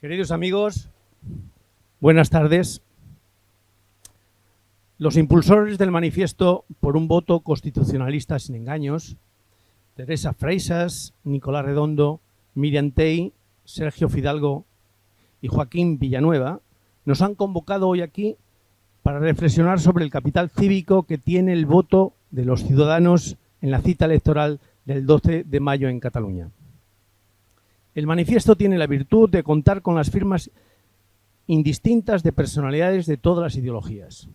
Queridos amigos, buenas tardes. Los impulsores del manifiesto por un voto constitucionalista sin engaños, Teresa Freixas, Nicolás Redondo, Míriam Tey, Sergio Fidalgo y Joaquín Villanueva, nos han convocado hoy aquí para reflexionar sobre el capital cívico que tiene el voto de los ciudadanos en la cita electoral del 12 de mayo en Cataluña. El manifiesto tiene la virtud de contar con las firmas indistintas de personalidades de todas las ideologías.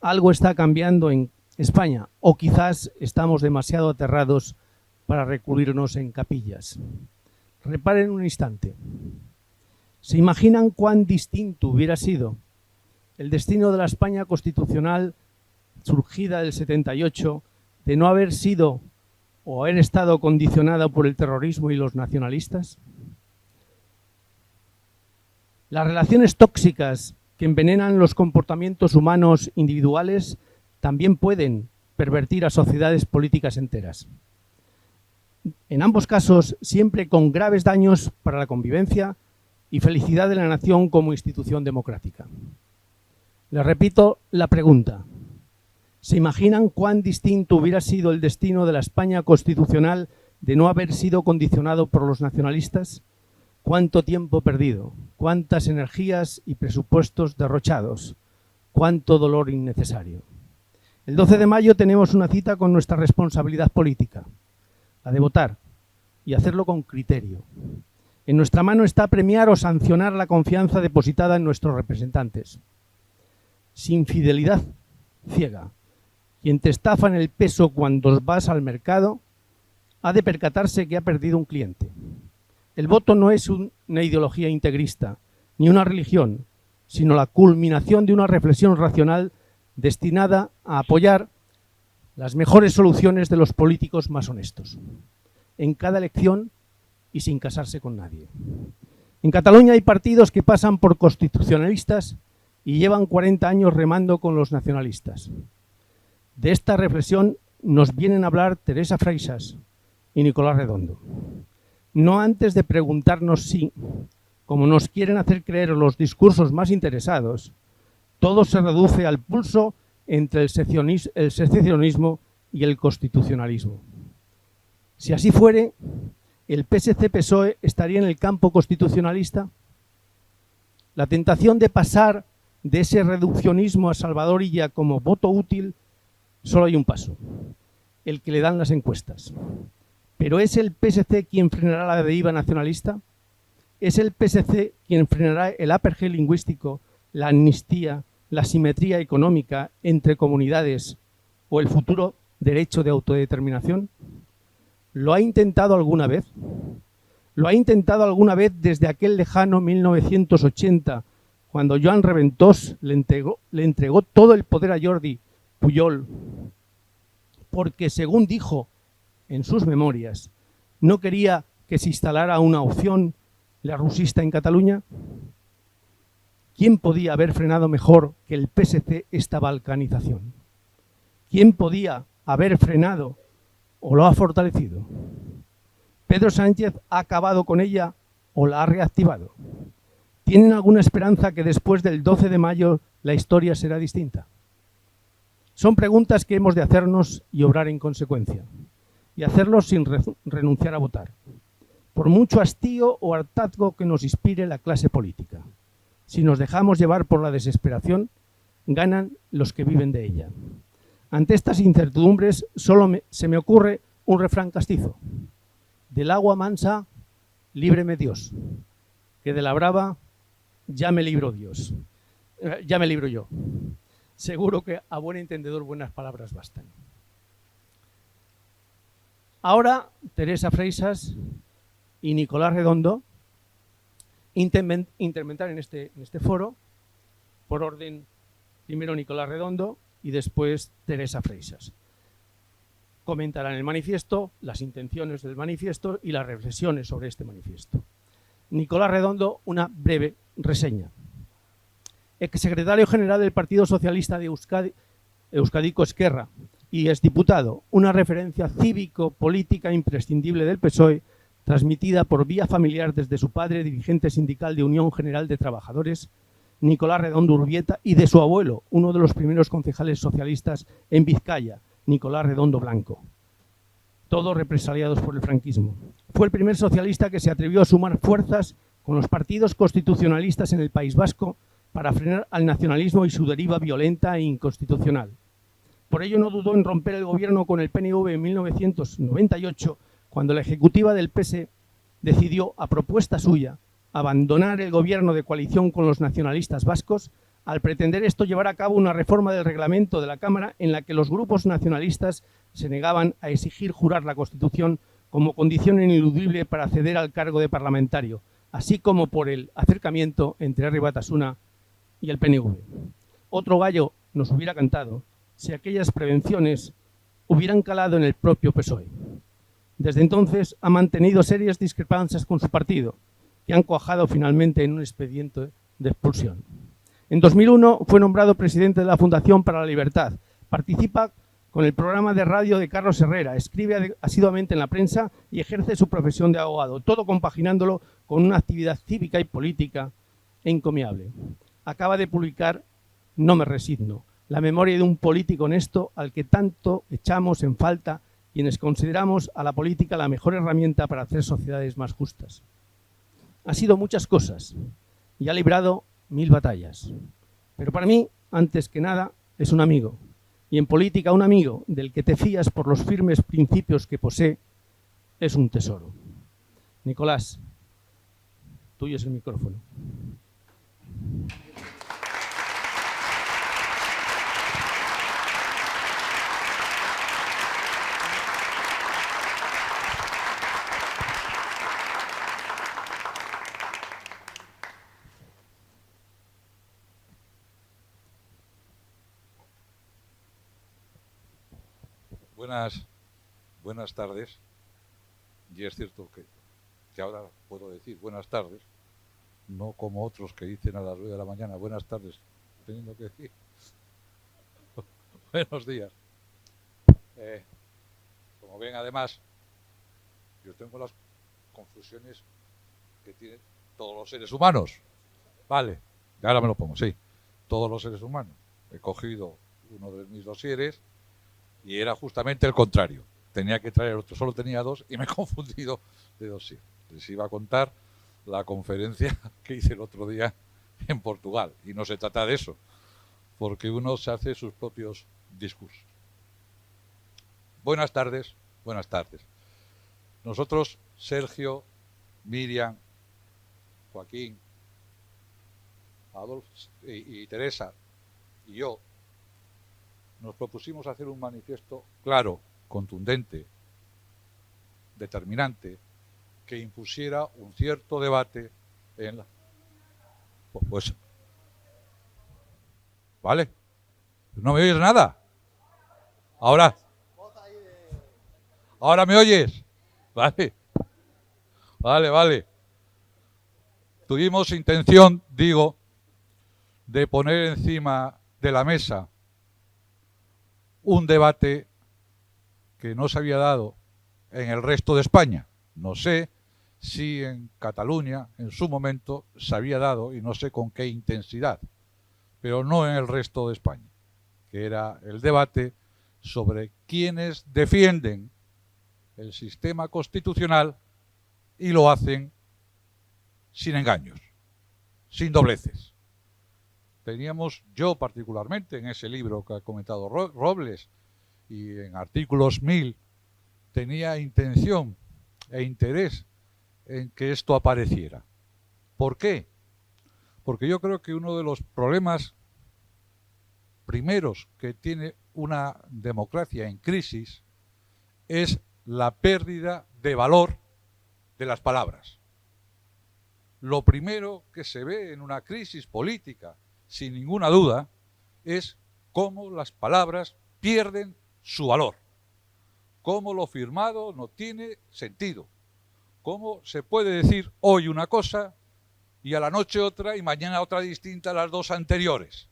Algo está cambiando en España, o quizás estamos demasiado aterrados para recluirnos en capillas. Reparen un instante. ¿Se imaginan cuán distinto hubiera sido el destino de la España constitucional surgida del 78 de no haber sido o haber estado condicionada por el terrorismo y los nacionalistas? Las relaciones tóxicas que envenenan los comportamientos humanos individuales también pueden pervertir a sociedades políticas enteras. En ambos casos, siempre con graves daños para la convivencia y felicidad de la nación como institución democrática. Les repito la pregunta. ¿Se imaginan cuán distinto hubiera sido el destino de la España constitucional de no haber sido condicionado por los nacionalistas? ¿Cuánto tiempo perdido? ¿Cuántas energías y presupuestos derrochados? ¿Cuánto dolor innecesario? El 12 de mayo tenemos una cita con nuestra responsabilidad política, la de votar y hacerlo con criterio. En nuestra mano está premiar o sancionar la confianza depositada en nuestros representantes. Sin fidelidad ciega, quien te estafa en el peso cuando vas al mercado ha de percatarse que ha perdido un cliente. El voto no es una ideología integrista, ni una religión, sino la culminación de una reflexión racional destinada a apoyar las mejores soluciones de los políticos más honestos, en cada elección y sin casarse con nadie. En Cataluña hay partidos que pasan por constitucionalistas y llevan 40 años remando con los nacionalistas. De esta reflexión nos vienen a hablar Teresa Freixas y Nicolás Redondo. No antes de preguntarnos si, como nos quieren hacer creer los discursos más interesados, todo se reduce al pulso entre el secesionismo y el constitucionalismo. Si así fuere, ¿el PSC-PSOE estaría en el campo constitucionalista? La tentación de pasar de ese reduccionismo a Salvador Illa como voto útil, solo hay un paso, el que le dan las encuestas. ¿Pero es el PSC quien frenará la deriva nacionalista? ¿Es el PSC quien frenará el apartheid lingüístico, la amnistía, la asimetría económica entre comunidades o el futuro derecho de autodeterminación? ¿Lo ha intentado alguna vez? ¿Lo ha intentado alguna vez desde aquel lejano 1980, cuando Joan Reventós le entregó todo el poder a Jordi Pujol, porque, según dijo en sus memorias, no quería que se instalara una opción la rusista en Cataluña? ¿Quién podía haber frenado mejor que el PSC esta balcanización? ¿Quién podía haber frenado o lo ha fortalecido? ¿Pedro Sánchez ha acabado con ella o la ha reactivado? ¿Tienen alguna esperanza que después del 12 de mayo la historia será distinta? Son preguntas que hemos de hacernos y obrar en consecuencia. Y hacerlo sin renunciar a votar, por mucho hastío o hartazgo que nos inspire la clase política. Si nos dejamos llevar por la desesperación, ganan los que viven de ella. Ante estas incertidumbres solo se me ocurre un refrán castizo: del agua mansa, líbreme Dios, que de la brava ya me libro Dios, ya me libro yo. Seguro que a buen entendedor buenas palabras bastan. Ahora, Teresa Freixas y Nicolás Redondo interventar en este foro, por orden, primero Nicolás Redondo y después Teresa Freixas. Comentarán el manifiesto, las intenciones del manifiesto y las reflexiones sobre este manifiesto. Nicolás Redondo, una breve reseña. Exsecretario general del Partido Socialista de Euskadi, Euskadiko Ezkerra, y exdiputado, una referencia cívico-política imprescindible del PSOE, transmitida por vía familiar desde su padre, dirigente sindical de Unión General de Trabajadores, Nicolás Redondo Urbieta, y de su abuelo, uno de los primeros concejales socialistas en Vizcaya, Nicolás Redondo Blanco, todos represaliados por el franquismo. Fue el primer socialista que se atrevió a sumar fuerzas con los partidos constitucionalistas en el País Vasco para frenar al nacionalismo y su deriva violenta e inconstitucional. Por ello no dudó en romper el gobierno con el PNV en 1998, cuando la ejecutiva del PS decidió, a propuesta suya, abandonar el gobierno de coalición con los nacionalistas vascos, al pretender esto llevar a cabo una reforma del reglamento de la Cámara en la que los grupos nacionalistas se negaban a exigir jurar la Constitución como condición ineludible para acceder al cargo de parlamentario, así como por el acercamiento entre Herri Batasuna y el PNV. Otro gallo nos hubiera cantado si aquellas prevenciones hubieran calado en el propio PSOE. Desde entonces ha mantenido serias discrepancias con su partido, que han cuajado finalmente en un expediente de expulsión. En 2001 fue nombrado presidente de la Fundación para la Libertad. Participa con el programa de radio de Carlos Herrera, escribe asiduamente en la prensa y ejerce su profesión de abogado, todo compaginándolo con una actividad cívica y política encomiable. Acaba de publicar No me resigno, la memoria de un político honesto al que tanto echamos en falta quienes consideramos a la política la mejor herramienta para hacer sociedades más justas. Ha sido muchas cosas y ha librado 1000 batallas. Pero para mí, antes que nada, es un amigo. Y en política, un amigo del que te fías por los firmes principios que posee es un tesoro. Nicolás, tuyo es el micrófono. Buenas tardes, y es cierto que ahora puedo decir buenas tardes, no como otros que dicen a las 9 de la mañana buenas tardes, teniendo que decir buenos días. Como ven, además, yo tengo las confusiones que tienen todos los seres humanos. Vale, ahora me lo pongo, sí, todos los seres humanos. He cogido uno de mis dosieres y era justamente el contrario. Tenía que traer otro, solo tenía 2 y me he confundido de dosier. Les iba a contar la conferencia que hice el otro día en Portugal. Y no se trata de eso, porque uno se hace sus propios discursos. Buenas tardes, buenas tardes. Nosotros, Sergio, Miriam, Joaquín, Adolfo y Teresa y yo, nos propusimos hacer un manifiesto claro, contundente, determinante, que impusiera un cierto debate en la... Pues... ¿Vale? ¿No me oyes nada? Ahora me oyes. Vale. Vale. Tuvimos intención, digo, de poner encima de la mesa un debate que no se había dado en el resto de España. No sé si en Cataluña en su momento se había dado y no sé con qué intensidad, pero no en el resto de España, que era el debate sobre quienes defienden el sistema constitucional y lo hacen sin engaños, sin dobleces. Teníamos, yo particularmente, en ese libro que ha comentado Robles y en artículos 1000, tenía intención e interés en que esto apareciera. ¿Por qué? Porque yo creo que uno de los problemas primeros que tiene una democracia en crisis es la pérdida de valor de las palabras. Lo primero que se ve en una crisis política, sin ninguna duda, es cómo las palabras pierden su valor, cómo lo firmado no tiene sentido, cómo se puede decir hoy una cosa y a la noche otra y mañana otra distinta a las 2 anteriores.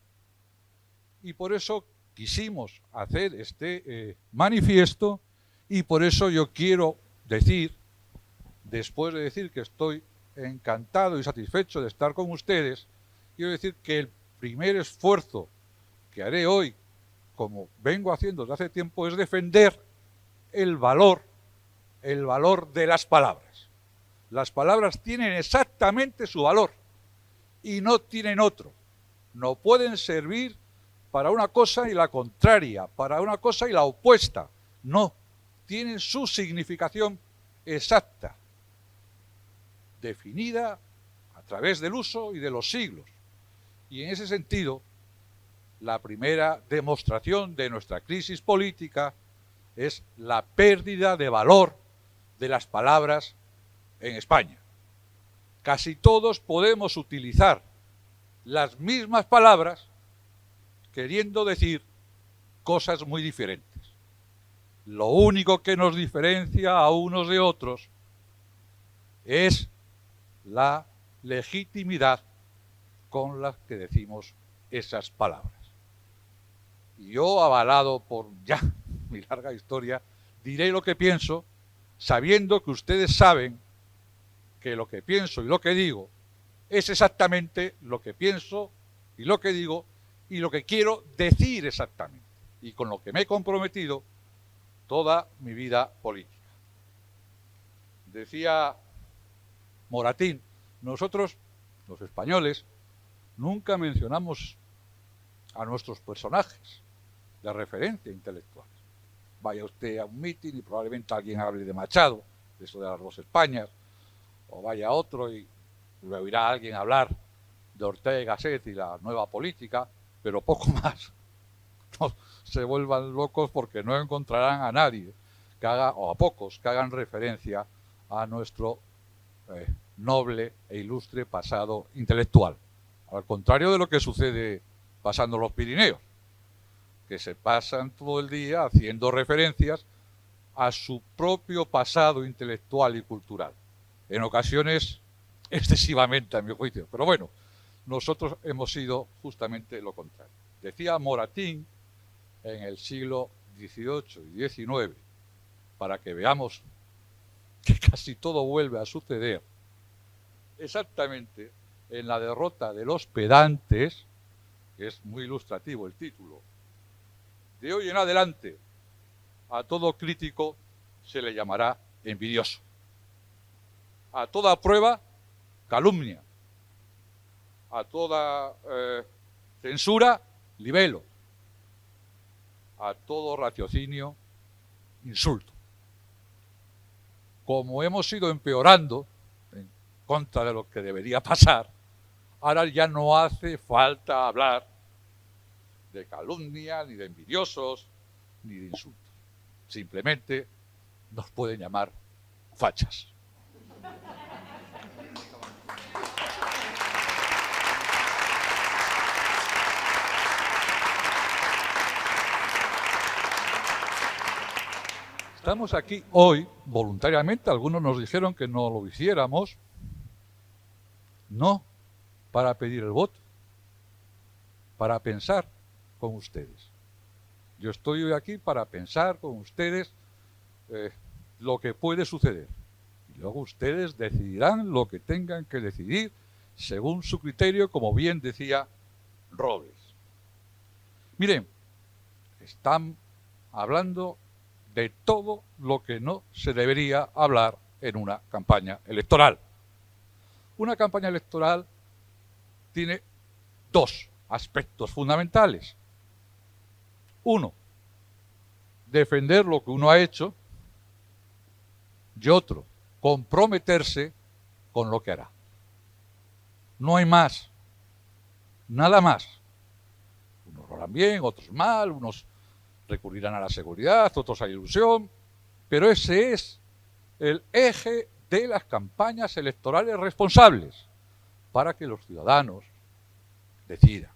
Y por eso quisimos hacer este manifiesto y por eso yo quiero decir después de decir que estoy encantado y satisfecho de estar con ustedes, quiero decir que el primer esfuerzo que haré hoy, como vengo haciendo desde hace tiempo, es defender el valor de las palabras. Las palabras tienen exactamente su valor y no tienen otro. No pueden servir para una cosa y la contraria, para una cosa y la opuesta. No, tienen su significación exacta, definida a través del uso y de los siglos. Y en ese sentido, la primera demostración de nuestra crisis política es la pérdida de valor de las palabras en España. Casi todos podemos utilizar las mismas palabras queriendo decir cosas muy diferentes. Lo único que nos diferencia a unos de otros es la legitimidad con la que decimos esas palabras. Y yo, avalado por ya mi larga historia, diré lo que pienso, sabiendo que ustedes saben que lo que pienso y lo que digo es exactamente lo que pienso y lo que digo y lo que quiero decir exactamente, y con lo que me he comprometido toda mi vida política. Decía Moratín, nosotros, los españoles, nunca mencionamos a nuestros personajes de referencia intelectual. Vaya usted a un mitin y probablemente alguien hable de Machado, de eso de las dos Españas, o vaya otro y le oirá a alguien hablar de Ortega y Gasset y la nueva política, pero poco más. No se vuelvan locos porque no encontrarán a nadie que haga, o a pocos, que hagan referencia a nuestro noble e ilustre pasado intelectual. Al contrario de lo que sucede pasando los Pirineos, que se pasan todo el día haciendo referencias a su propio pasado intelectual y cultural, en ocasiones excesivamente, a mi juicio. Pero bueno, nosotros hemos sido justamente lo contrario. Decía Moratín en el siglo XVIII y XIX, para que veamos que casi todo vuelve a suceder, exactamente en la derrota de los pedantes, que es muy ilustrativo el título. De hoy en adelante, a todo crítico se le llamará envidioso. A toda prueba, calumnia. A toda censura, libelo. A todo raciocinio, insulto. Como hemos ido empeorando en contra de lo que debería pasar, ahora ya no hace falta hablar de calumnia, ni de envidiosos, ni de insultos. Simplemente nos pueden llamar fachas. Estamos aquí hoy, voluntariamente, algunos nos dijeron que no lo hiciéramos, no para pedir el voto, para pensar con ustedes. Yo estoy hoy aquí para pensar con ustedes lo que puede suceder. Y luego ustedes decidirán lo que tengan que decidir según su criterio, como bien decía Robles. Miren, están hablando de todo lo que no se debería hablar en una campaña electoral. Una campaña electoral tiene dos aspectos fundamentales. Uno, defender lo que uno ha hecho, y otro, comprometerse con lo que hará. No hay más, nada más. Unos lo harán bien, otros mal, unos recurrirán a la seguridad, otros a la ilusión, pero ese es el eje de las campañas electorales responsables para que los ciudadanos decidan.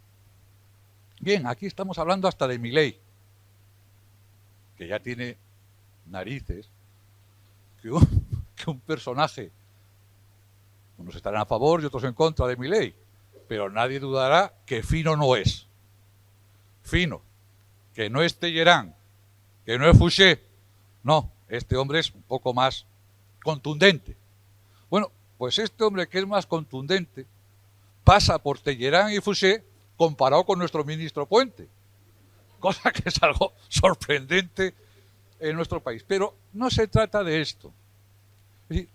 Bien, aquí estamos hablando hasta de Milei, que ya tiene narices, que un personaje, unos estarán a favor y otros en contra de Milei, pero nadie dudará que fino no es. Fino, que no es Talleyrand, que no es Fouché, no, este hombre es un poco más contundente, Pues este hombre, que es más contundente, pasa por Talleyrand y Fouché comparado con nuestro ministro Puente, cosa que es algo sorprendente en nuestro país. Pero no se trata de esto. Es decir,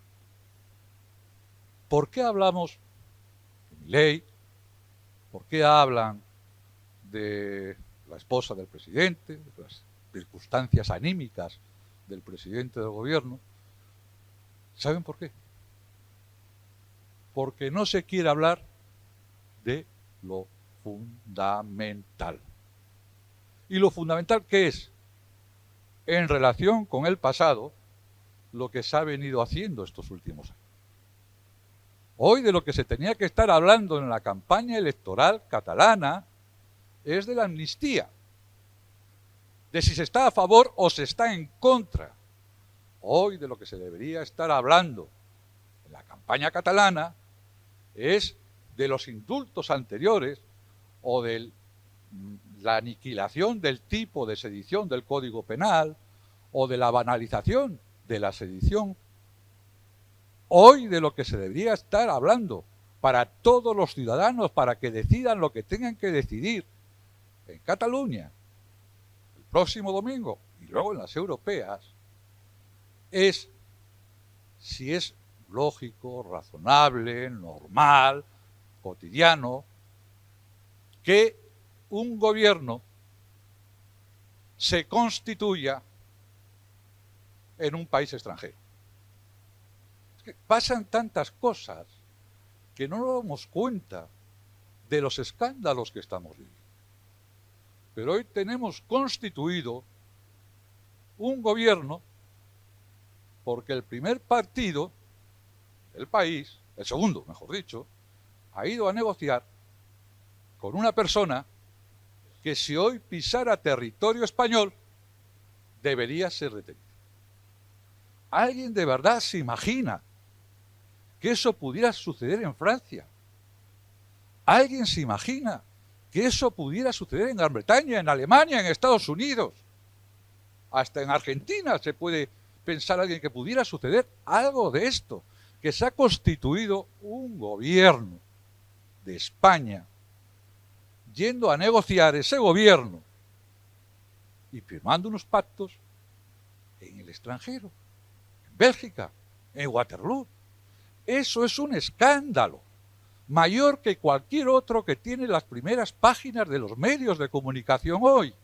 ¿por qué hablamos de Milei? ¿Por qué hablan de la esposa del presidente, de las circunstancias anímicas del presidente del gobierno? ¿Saben por qué? Porque no se quiere hablar de lo fundamental. ¿Y lo fundamental qué es? En relación con el pasado, lo que se ha venido haciendo estos últimos años. Hoy de lo que se tenía que estar hablando en la campaña electoral catalana es de la amnistía, de si se está a favor o se está en contra. Hoy de lo que se debería estar hablando en la campaña catalana es de los indultos anteriores o de la aniquilación del tipo de sedición del Código Penal o de la banalización de la sedición. Hoy de lo que se debería estar hablando para todos los ciudadanos, para que decidan lo que tengan que decidir en Cataluña el próximo domingo y luego en las europeas, es si es lógico, razonable, normal, cotidiano, que un gobierno se constituya en un país extranjero. Es que pasan tantas cosas que no nos damos cuenta de los escándalos que estamos viviendo. Pero hoy tenemos constituido un gobierno porque el primer partido del país, el segundo, mejor dicho, ha ido a negociar con una persona que si hoy pisara territorio español debería ser detenida. ¿Alguien de verdad se imagina que eso pudiera suceder en Francia? ¿Alguien se imagina que eso pudiera suceder en Gran Bretaña, en Alemania, en Estados Unidos? Hasta en Argentina se puede pensar alguien que pudiera suceder algo de esto, que se ha constituido un gobierno de España yendo a negociar ese gobierno y firmando unos pactos en el extranjero, en Bélgica, en Waterloo. Eso es un escándalo mayor que cualquier otro que tiene las primeras páginas de los medios de comunicación hoy.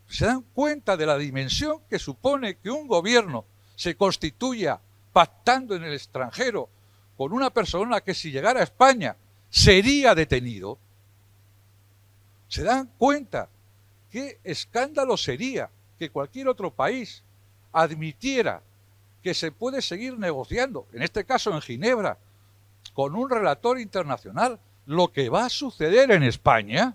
¿Se dan cuenta de la dimensión que supone que un gobierno se constituya pactando en el extranjero con una persona que si llegara a España sería detenido? ¿Se dan cuenta qué escándalo sería que cualquier otro país admitiera que se puede seguir negociando, en este caso en Ginebra, con un relator internacional, lo que va a suceder en España?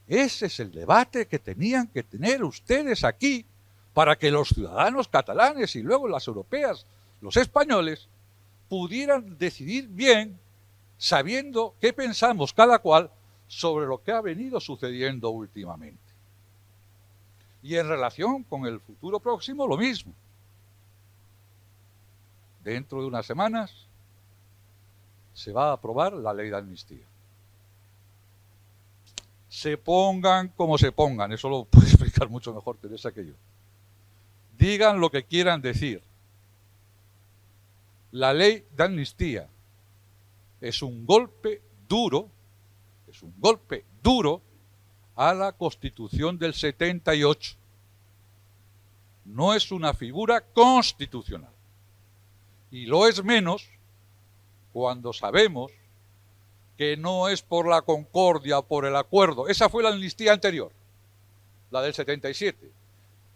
Ese es el debate que tenían que tener ustedes aquí para que los ciudadanos catalanes y luego las europeas, los españoles, pudieran decidir bien, sabiendo qué pensamos cada cual sobre lo que ha venido sucediendo últimamente. Y en relación con el futuro próximo, lo mismo. Dentro de unas semanas se va a aprobar la ley de amnistía. Se pongan como se pongan, eso lo puede explicar mucho mejor Teresa que yo. Digan lo que quieran decir. La ley de amnistía es un golpe duro a la Constitución del 78. No es una figura constitucional. Y lo es menos cuando sabemos que no es por la concordia, por el acuerdo. Esa fue la amnistía anterior, la del 77.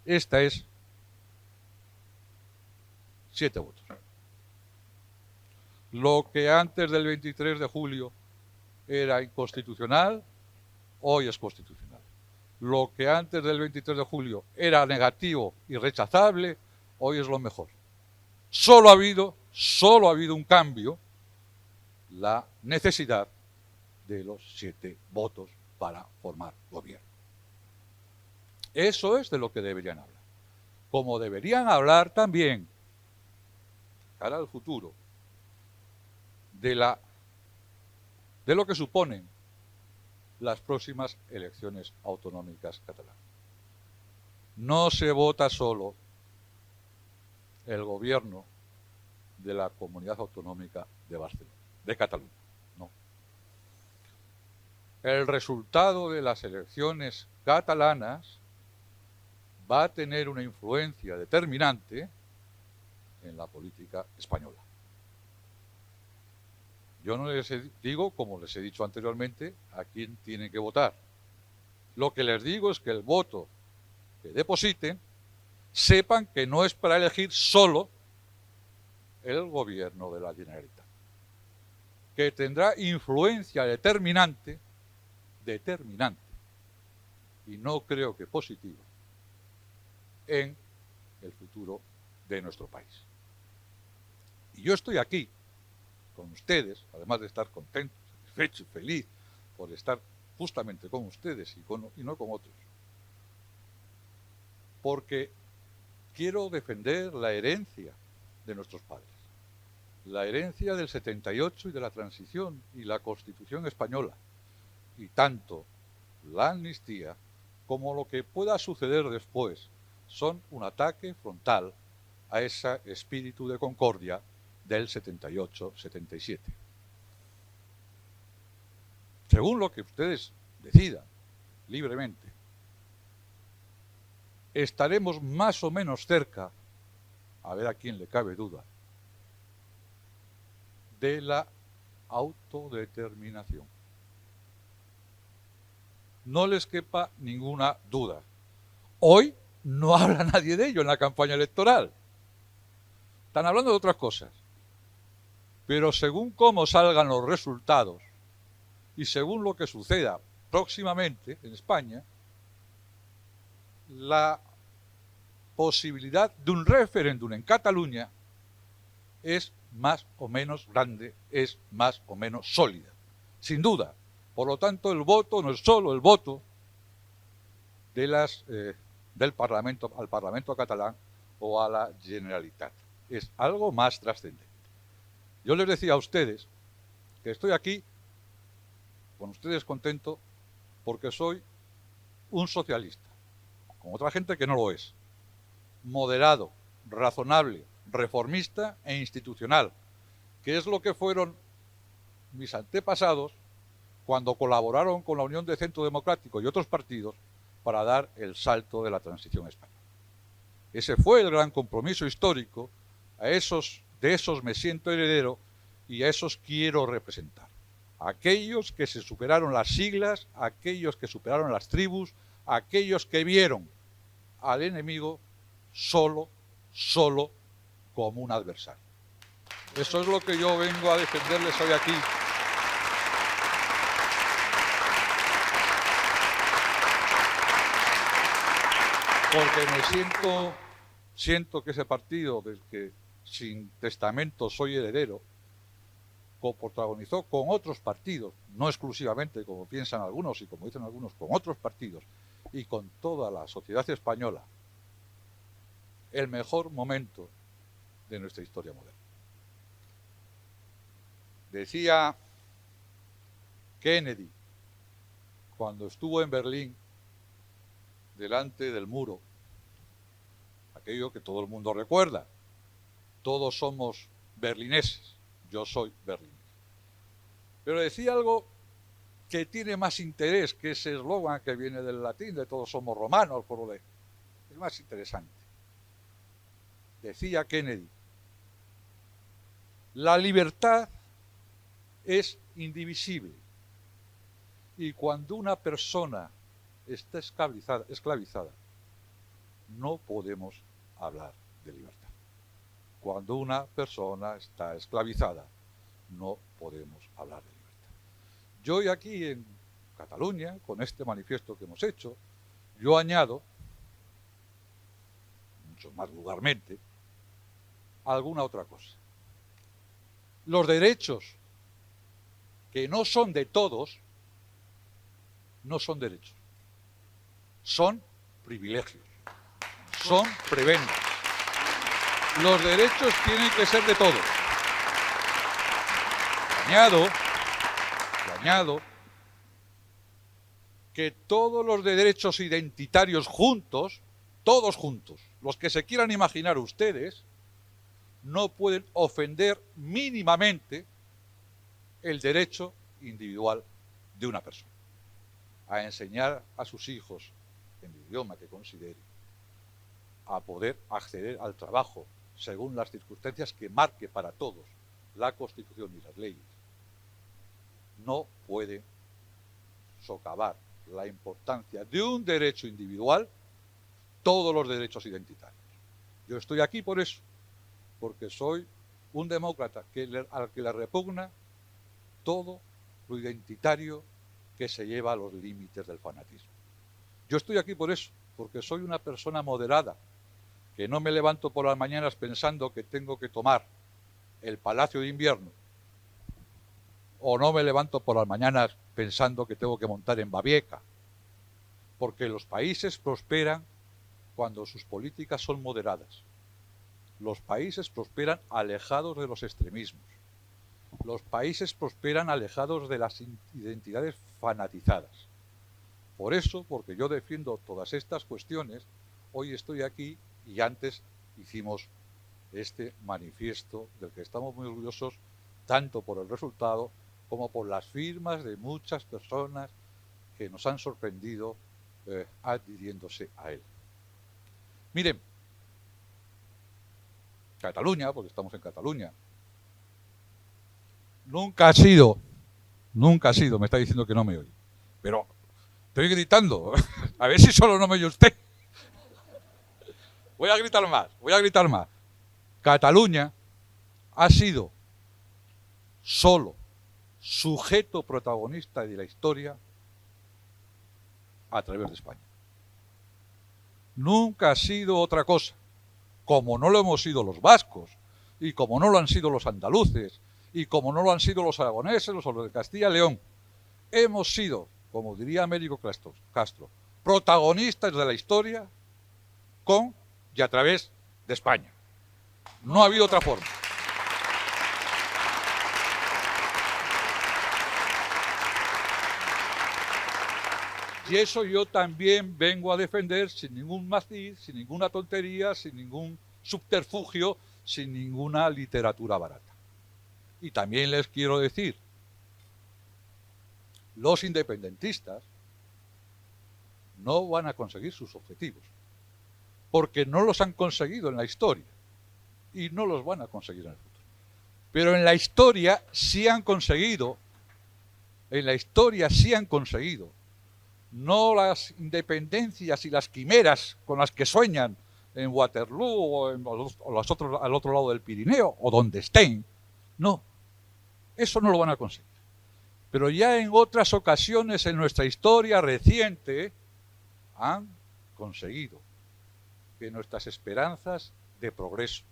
Esta es 7 votos. Lo que antes del 23 de julio era inconstitucional, hoy es constitucional. Lo que antes del 23 de julio era negativo y rechazable, hoy es lo mejor. Solo ha habido un cambio, la necesidad de los 7 votos para formar gobierno. Eso es de lo que deberían hablar. Como deberían hablar también, cara al futuro, de lo que suponen las próximas elecciones autonómicas catalanas. No se vota solo el gobierno de la Comunidad Autonómica de Barcelona, de Cataluña, no. El resultado de las elecciones catalanas va a tener una influencia determinante en la política española. Yo no les digo, como les he dicho anteriormente, a quién tienen que votar. Lo que les digo es que el voto que depositen, sepan que no es para elegir solo el gobierno de la Generalitat, que tendrá influencia determinante, y no creo que positiva, en el futuro de nuestro país. Y yo estoy aquí con ustedes, además de estar contento, satisfecho y feliz por estar justamente con ustedes y no con otros, porque quiero defender la herencia de nuestros padres, la herencia del 78 y de la transición y la Constitución española, y tanto la amnistía como lo que pueda suceder después son un ataque frontal a ese espíritu de concordia del 78-77. Según lo que ustedes decidan libremente, estaremos más o menos cerca, a ver a quién le cabe duda, de la autodeterminación. No les quepa ninguna duda. Hoy no habla nadie de ello en la campaña electoral. Están hablando de otras cosas. Pero según cómo salgan los resultados y según lo que suceda próximamente en España, la posibilidad de un referéndum en Cataluña es más o menos grande, es más o menos sólida, sin duda. Por lo tanto, el voto no es solo el voto de del Parlamento al Parlamento catalán o a la Generalitat. Es algo más trascendente. Yo les decía a ustedes que estoy aquí con ustedes contento porque soy un socialista, con otra gente que no lo es, moderado, razonable, reformista e institucional, que es lo que fueron mis antepasados cuando colaboraron con la Unión de Centro Democrático y otros partidos para dar el salto de la transición española. Ese fue el gran compromiso histórico, de esos me siento heredero y a esos quiero representar. Aquellos que se superaron las siglas, aquellos que superaron las tribus, aquellos que vieron al enemigo solo como un adversario. Eso es lo que yo vengo a defenderles hoy aquí. Porque siento que ese partido del que sin testamento soy heredero, coprotagonizó con otros partidos, no exclusivamente como piensan algunos y como dicen algunos, con otros partidos y con toda la sociedad española, el mejor momento de nuestra historia moderna. Decía Kennedy, cuando estuvo en Berlín, delante del muro, aquello que todo el mundo recuerda, todos somos berlineses, yo soy berlinés. Pero decía algo que tiene más interés que ese eslogan que viene del latín, de todos somos romanos, es más interesante. Decía Kennedy, la libertad es indivisible y cuando una persona está esclavizada, no podemos hablar de libertad. Cuando una persona está esclavizada, no podemos hablar de libertad. Yo hoy aquí en Cataluña, con este manifiesto que hemos hecho, yo añado, mucho más vulgarmente, alguna otra cosa. Los derechos que no son de todos, no son derechos, son privilegios, son prebendas. Los derechos tienen que ser de todos. añado que todos los derechos identitarios juntos, todos juntos, los que se quieran imaginar ustedes, no pueden ofender mínimamente el derecho individual de una persona a enseñar a sus hijos en el idioma que considere, a poder acceder al trabajo según las circunstancias que marque para todos la Constitución y las leyes. No puede socavar la importancia de un derecho individual todos los derechos identitarios. Yo estoy aquí por eso, porque soy un demócrata al que le repugna todo lo identitario que se lleva a los límites del fanatismo. Yo estoy aquí por eso, porque soy una persona moderada, que no me levanto por las mañanas pensando que tengo que tomar el Palacio de Invierno, o no me levanto por las mañanas pensando que tengo que montar en Babieca, porque los países prosperan cuando sus políticas son moderadas. Los países prosperan alejados de los extremismos. Los países prosperan alejados de las identidades fanatizadas. Por eso, porque yo defiendo todas estas cuestiones, hoy estoy aquí y antes hicimos este manifiesto del que estamos muy orgullosos, tanto por el resultado como por las firmas de muchas personas que nos han sorprendido adhiriéndose a él. Miren, Cataluña, porque estamos en Cataluña, nunca ha sido, me está diciendo que no me oye, pero estoy gritando, a ver si solo no me oye usted. Voy a gritar más. Cataluña ha sido solo sujeto protagonista de la historia a través de España. Nunca ha sido otra cosa, como no lo hemos sido los vascos, y como no lo han sido los andaluces, y como no lo han sido los aragoneses, los de Castilla y León. Hemos sido, como diría Américo Castro, protagonistas de la historia con y a través de España. No ha habido otra forma. Y eso yo también vengo a defender sin ningún matiz, sin ninguna tontería, sin ningún subterfugio, sin ninguna literatura barata. Y también les quiero decir, los independentistas no van a conseguir sus objetivos, porque no los han conseguido en la historia y no los van a conseguir en el futuro. Pero en la historia sí han conseguido, no las independencias y las quimeras con las que sueñan en Waterloo o al otro lado del Pirineo o donde estén. No, eso no lo van a conseguir. Pero ya en otras ocasiones en nuestra historia reciente han conseguido que nuestras esperanzas de progreso,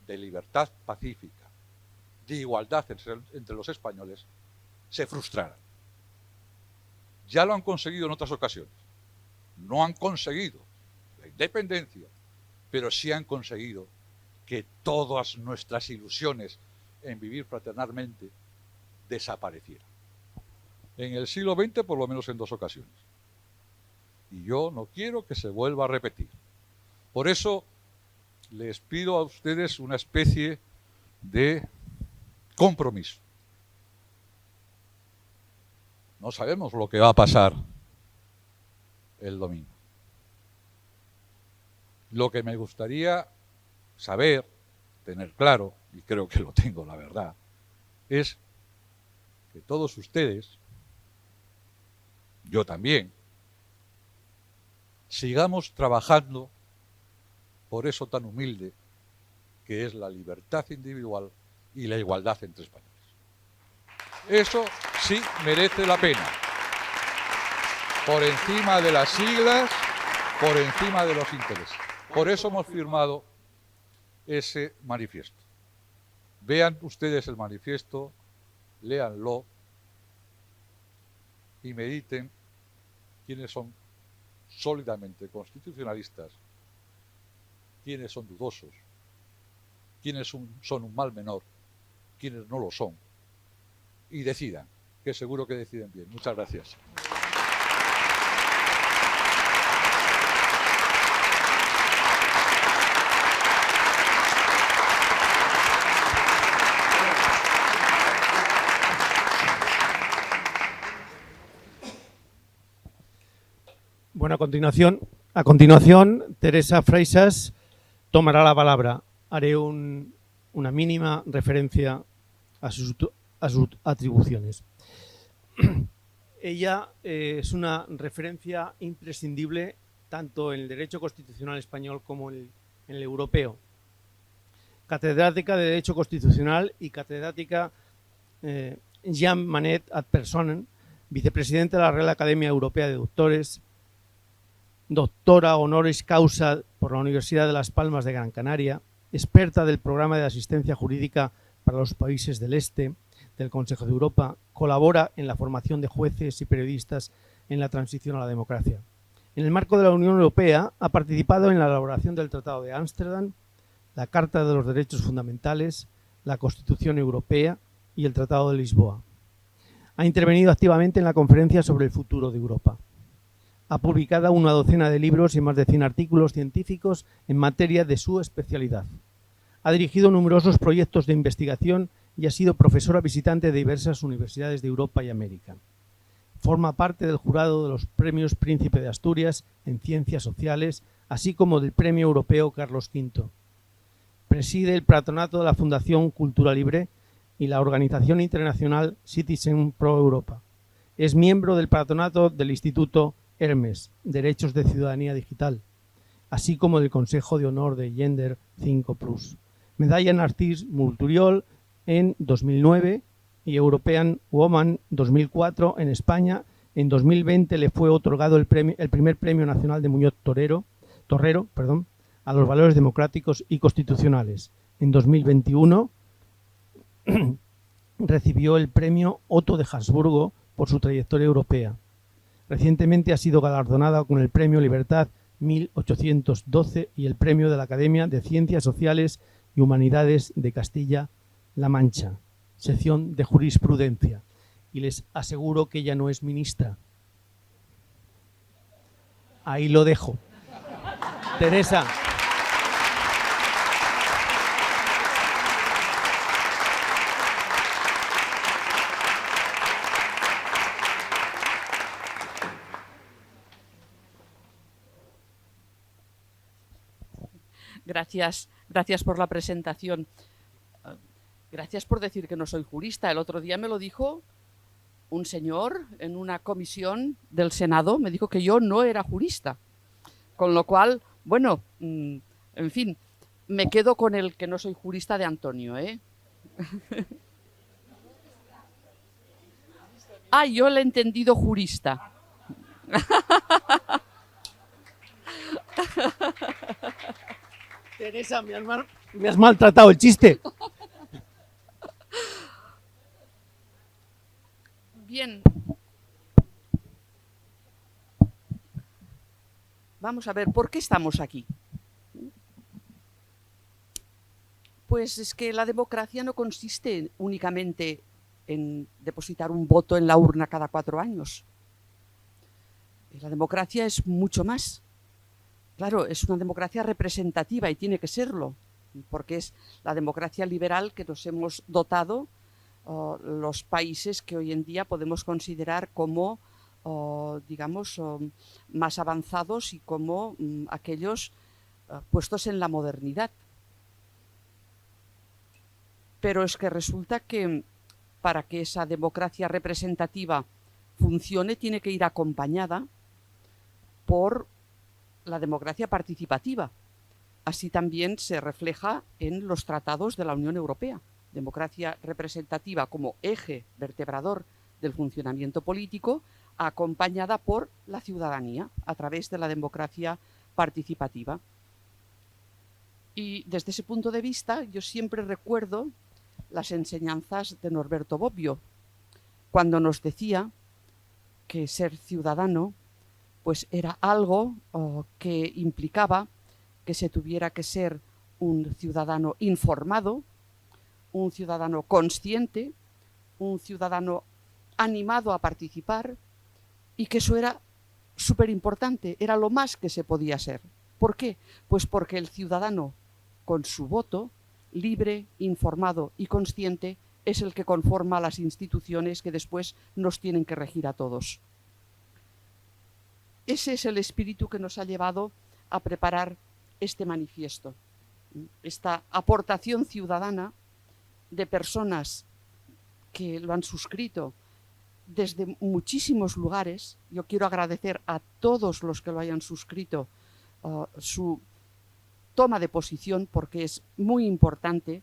de libertad pacífica, de igualdad entre los españoles se frustraran. Ya lo han conseguido en otras ocasiones. No han conseguido la independencia, pero sí han conseguido que todas nuestras ilusiones en vivir fraternalmente desaparecieran. En el siglo XX, por lo menos en 2 ocasiones. Y yo no quiero que se vuelva a repetir. Por eso les pido a ustedes una especie de compromiso. No sabemos lo que va a pasar el domingo. Lo que me gustaría saber, tener claro, y creo que lo tengo, la verdad, es que todos ustedes, yo también, sigamos trabajando por eso tan humilde que es la libertad individual y la igualdad entre españoles. Eso sí merece la pena. Por encima de las siglas, por encima de los intereses. Por eso hemos firmado ese manifiesto. Vean ustedes el manifiesto, léanlo y mediten quiénes son sólidamente constitucionalistas, quiénes son dudosos, quiénes son un mal menor, quiénes no lo son, y decidan, que seguro que deciden bien. Muchas gracias. Bueno, a continuación, Teresa Freixas tomará la palabra. Haré una mínima referencia a sus atribuciones. Ella es una referencia imprescindible tanto en el derecho constitucional español como en el europeo. Catedrática de Derecho Constitucional y catedrática Jean Manet ad personam, vicepresidenta de la Real Academia Europea de Doctores, doctora honoris causa por la Universidad de Las Palmas de Gran Canaria, experta del programa de asistencia jurídica para los países del Este del Consejo de Europa, colabora en la formación de jueces y periodistas en la transición a la democracia. En el marco de la Unión Europea ha participado en la elaboración del Tratado de Ámsterdam, la Carta de los Derechos Fundamentales, la Constitución Europea y el Tratado de Lisboa. Ha intervenido activamente en la Conferencia sobre el Futuro de Europa. Ha publicado una docena de libros y más de 100 artículos científicos en materia de su especialidad. Ha dirigido numerosos proyectos de investigación y ha sido profesora visitante de diversas universidades de Europa y América. Forma parte del jurado de los Premios Príncipe de Asturias en Ciencias Sociales, así como del Premio Europeo Carlos V. Preside el patronato de la Fundación Cultura Libre y la organización internacional Citizen Pro Europa. Es miembro del patronato del Instituto Hermes, Derechos de Ciudadanía Digital, así como del Consejo de Honor de Gender 5+. Medalla Narcís Monturiol en 2009 y European Woman 2004 en España. En 2020 le fue otorgado el primer Premio Nacional de Muñoz Torrero, a los valores democráticos y constitucionales. En 2021 recibió el Premio Otto de Habsburgo por su trayectoria europea. Recientemente ha sido galardonada con el Premio Libertad 1812 y el Premio de la Academia de Ciencias Sociales y Humanidades de Castilla-La Mancha, sección de jurisprudencia. Y les aseguro que ella no es ministra. Ahí lo dejo. Teresa. Gracias por la presentación. Gracias por decir que no soy jurista. El otro día me lo dijo un señor en una comisión del Senado, me dijo que yo no era jurista. Con lo cual, bueno, en fin, me quedo con el que no soy jurista de Antonio, ¿eh? Ah, yo le he entendido jurista. Teresa, me has maltratado el chiste. Bien. Vamos a ver, ¿por qué estamos aquí? Pues es que la democracia no consiste únicamente en depositar un voto en la urna cada 4 años. La democracia es mucho más. Claro, es una democracia representativa y tiene que serlo, porque es la democracia liberal que nos hemos dotado los países que hoy en día podemos considerar como, digamos, más avanzados y como aquellos puestos en la modernidad. Pero es que resulta que para que esa democracia representativa funcione tiene que ir acompañada por la democracia participativa. Así también se refleja en los tratados de la Unión Europea. Democracia representativa como eje vertebrador del funcionamiento político, acompañada por la ciudadanía a través de la democracia participativa. Y desde ese punto de vista yo siempre recuerdo las enseñanzas de Norberto Bobbio, cuando nos decía que ser ciudadano pues era algo que implicaba que se tuviera que ser un ciudadano informado, un ciudadano consciente, un ciudadano animado a participar y que eso era súper importante, era lo más que se podía ser. ¿Por qué? Pues porque el ciudadano, con su voto, libre, informado y consciente, es el que conforma las instituciones que después nos tienen que regir a todos. Ese es el espíritu que nos ha llevado a preparar este manifiesto, esta aportación ciudadana de personas que lo han suscrito desde muchísimos lugares. Yo quiero agradecer a todos los que lo hayan suscrito su toma de posición, porque es muy importante,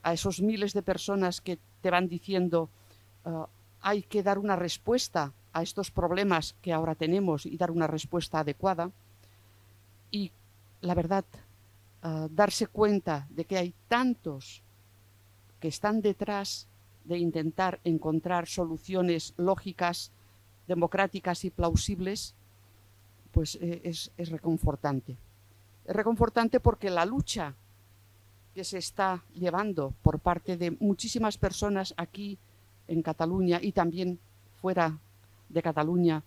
a esos miles de personas que te van diciendo hay que dar una respuesta a estos problemas que ahora tenemos y dar una respuesta adecuada. Y la verdad, darse cuenta de que hay tantos que están detrás de intentar encontrar soluciones lógicas, democráticas y plausibles, pues es reconfortante. Es reconfortante porque la lucha que se está llevando por parte de muchísimas personas aquí en Cataluña y también fuera de Cataluña,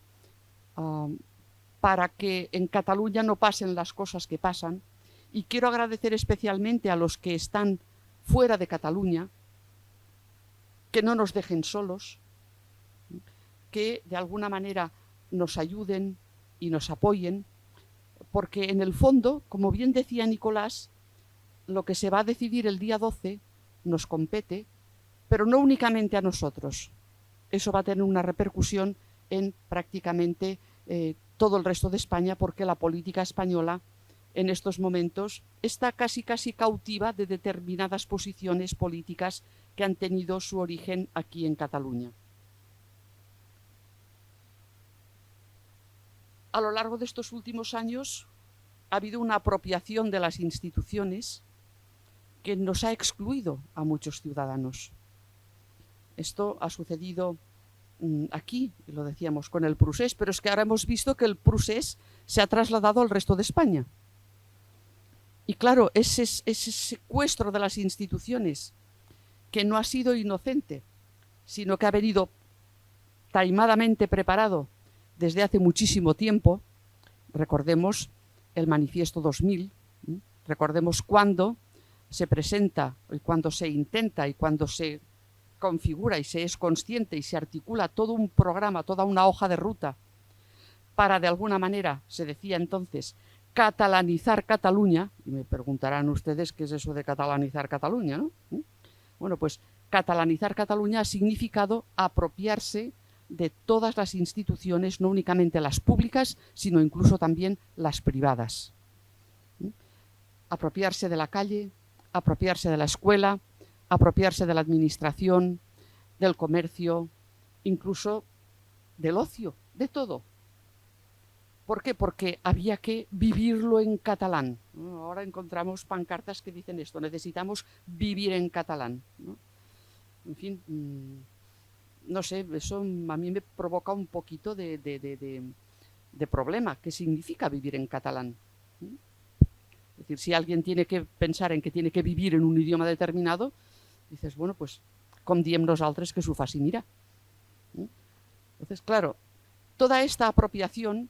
para que en Cataluña no pasen las cosas que pasan. Y quiero agradecer especialmente a los que están fuera de Cataluña, que no nos dejen solos, que de alguna manera nos ayuden y nos apoyen, porque en el fondo, como bien decía Nicolás, lo que se va a decidir el día 12 nos compete, pero no únicamente a nosotros. Eso va a tener una repercusión en prácticamente todo el resto de España, porque la política española en estos momentos está casi cautiva de determinadas posiciones políticas que han tenido su origen aquí en Cataluña. A lo largo de estos últimos años ha habido una apropiación de las instituciones que nos ha excluido a muchos ciudadanos. Esto ha sucedido aquí, lo decíamos, con el procés, pero es que ahora hemos visto que el procés se ha trasladado al resto de España. Y claro, ese secuestro de las instituciones, que no ha sido inocente, sino que ha venido taimadamente preparado desde hace muchísimo tiempo. Recordemos el Manifiesto 2000, recordemos cuando se presenta, y cuando se intenta, y cuando se configura y se es consciente y se articula todo un programa, toda una hoja de ruta para, de alguna manera, se decía entonces, catalanizar Cataluña. Y me preguntarán ustedes qué es eso de catalanizar Cataluña, ¿no? Bueno, pues catalanizar Cataluña ha significado apropiarse de todas las instituciones, no únicamente las públicas, sino incluso también las privadas. Apropiarse de la calle, apropiarse de la escuela, apropiarse de la administración, del comercio, incluso del ocio, de todo. ¿Por qué? Porque había que vivirlo en catalán. Ahora encontramos pancartas que dicen esto, necesitamos vivir en catalán, ¿no? En fin, no sé, eso a mí me provoca un poquito de problema. ¿Qué significa vivir en catalán? Es decir, si alguien tiene que pensar en que tiene que vivir en un idioma determinado, dices, bueno, pues com diem nosaltres que s'ho faci mirar. Entonces, claro, toda esta apropiación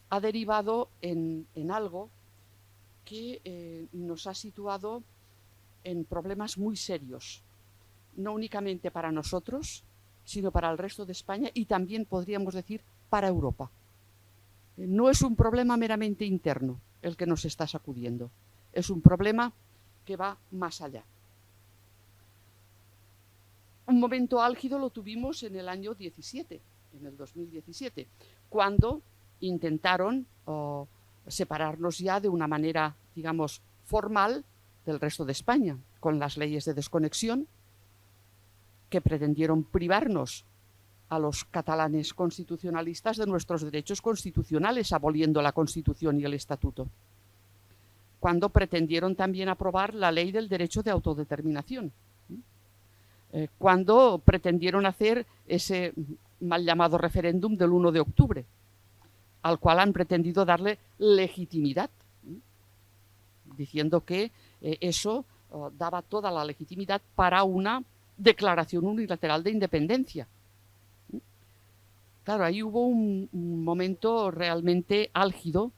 ha derivado en algo que nos ha situado en problemas muy serios, no únicamente para nosotros, sino para el resto de España y también, podríamos decir, para Europa. No es un problema meramente interno el que nos está sacudiendo, es un problema que va más allá. Un momento álgido lo tuvimos en el año 17, en el 2017, cuando intentaron separarnos ya de una manera, digamos, formal del resto de España, con las leyes de desconexión que pretendieron privarnos a los catalanes constitucionalistas de nuestros derechos constitucionales, aboliendo la Constitución y el Estatuto. Cuando pretendieron también aprobar la ley del derecho de autodeterminación. Cuando pretendieron hacer ese mal llamado referéndum del 1 de octubre, al cual han pretendido darle legitimidad, diciendo que eso daba toda la legitimidad para una declaración unilateral de independencia. Claro, ahí hubo un momento realmente álgido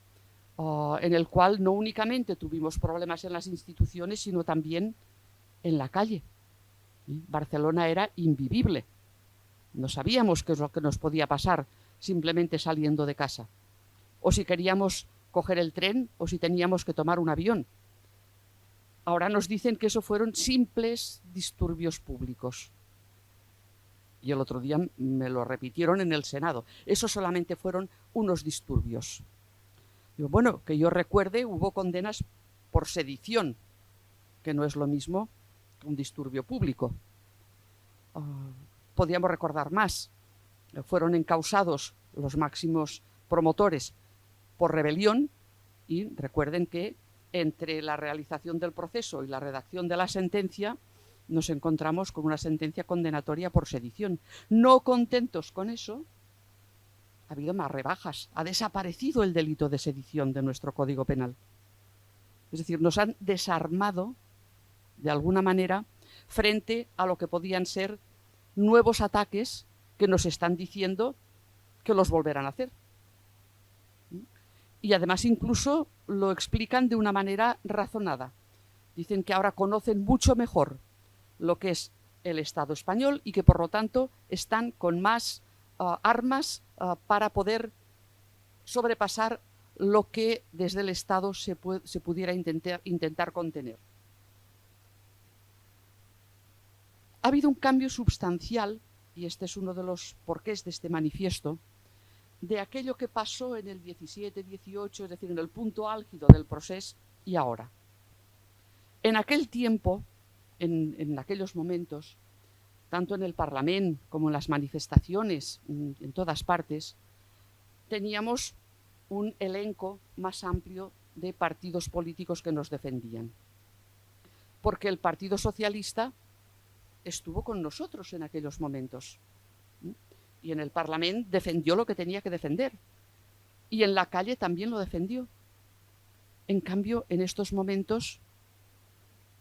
en el cual no únicamente tuvimos problemas en las instituciones, sino también en la calle. Barcelona era invivible. No sabíamos qué es lo que nos podía pasar simplemente saliendo de casa. O si queríamos coger el tren o si teníamos que tomar un avión. Ahora nos dicen que eso fueron simples disturbios públicos. Y el otro día me lo repitieron en el Senado. Eso solamente fueron unos disturbios. Digo, bueno, que yo recuerde, hubo condenas por sedición, que no es lo mismo que un disturbio público. Podríamos recordar más. Fueron encausados los máximos promotores por rebelión y recuerden que entre la realización del proceso y la redacción de la sentencia nos encontramos con una sentencia condenatoria por sedición. No contentos con eso, ha habido más rebajas. Ha desaparecido el delito de sedición de nuestro Código Penal. Es decir, nos han desarmado, de alguna manera, frente a lo que podían ser nuevos ataques que nos están diciendo que los volverán a hacer. Y además incluso lo explican de una manera razonada. Dicen que ahora conocen mucho mejor lo que es el Estado español y que por lo tanto están con más armas para poder sobrepasar lo que desde el Estado se pudiera intentar contener. Ha habido un cambio sustancial, y este es uno de los porqués de este manifiesto, de aquello que pasó en el 17-18, es decir, en el punto álgido del proceso y ahora. En aquel tiempo, en aquellos momentos, tanto en el Parlamento como en las manifestaciones, en todas partes, teníamos un elenco más amplio de partidos políticos que nos defendían. Porque el Partido Socialista estuvo con nosotros en aquellos momentos. Y en el Parlamento defendió lo que tenía que defender. Y en la calle también lo defendió. En cambio, en estos momentos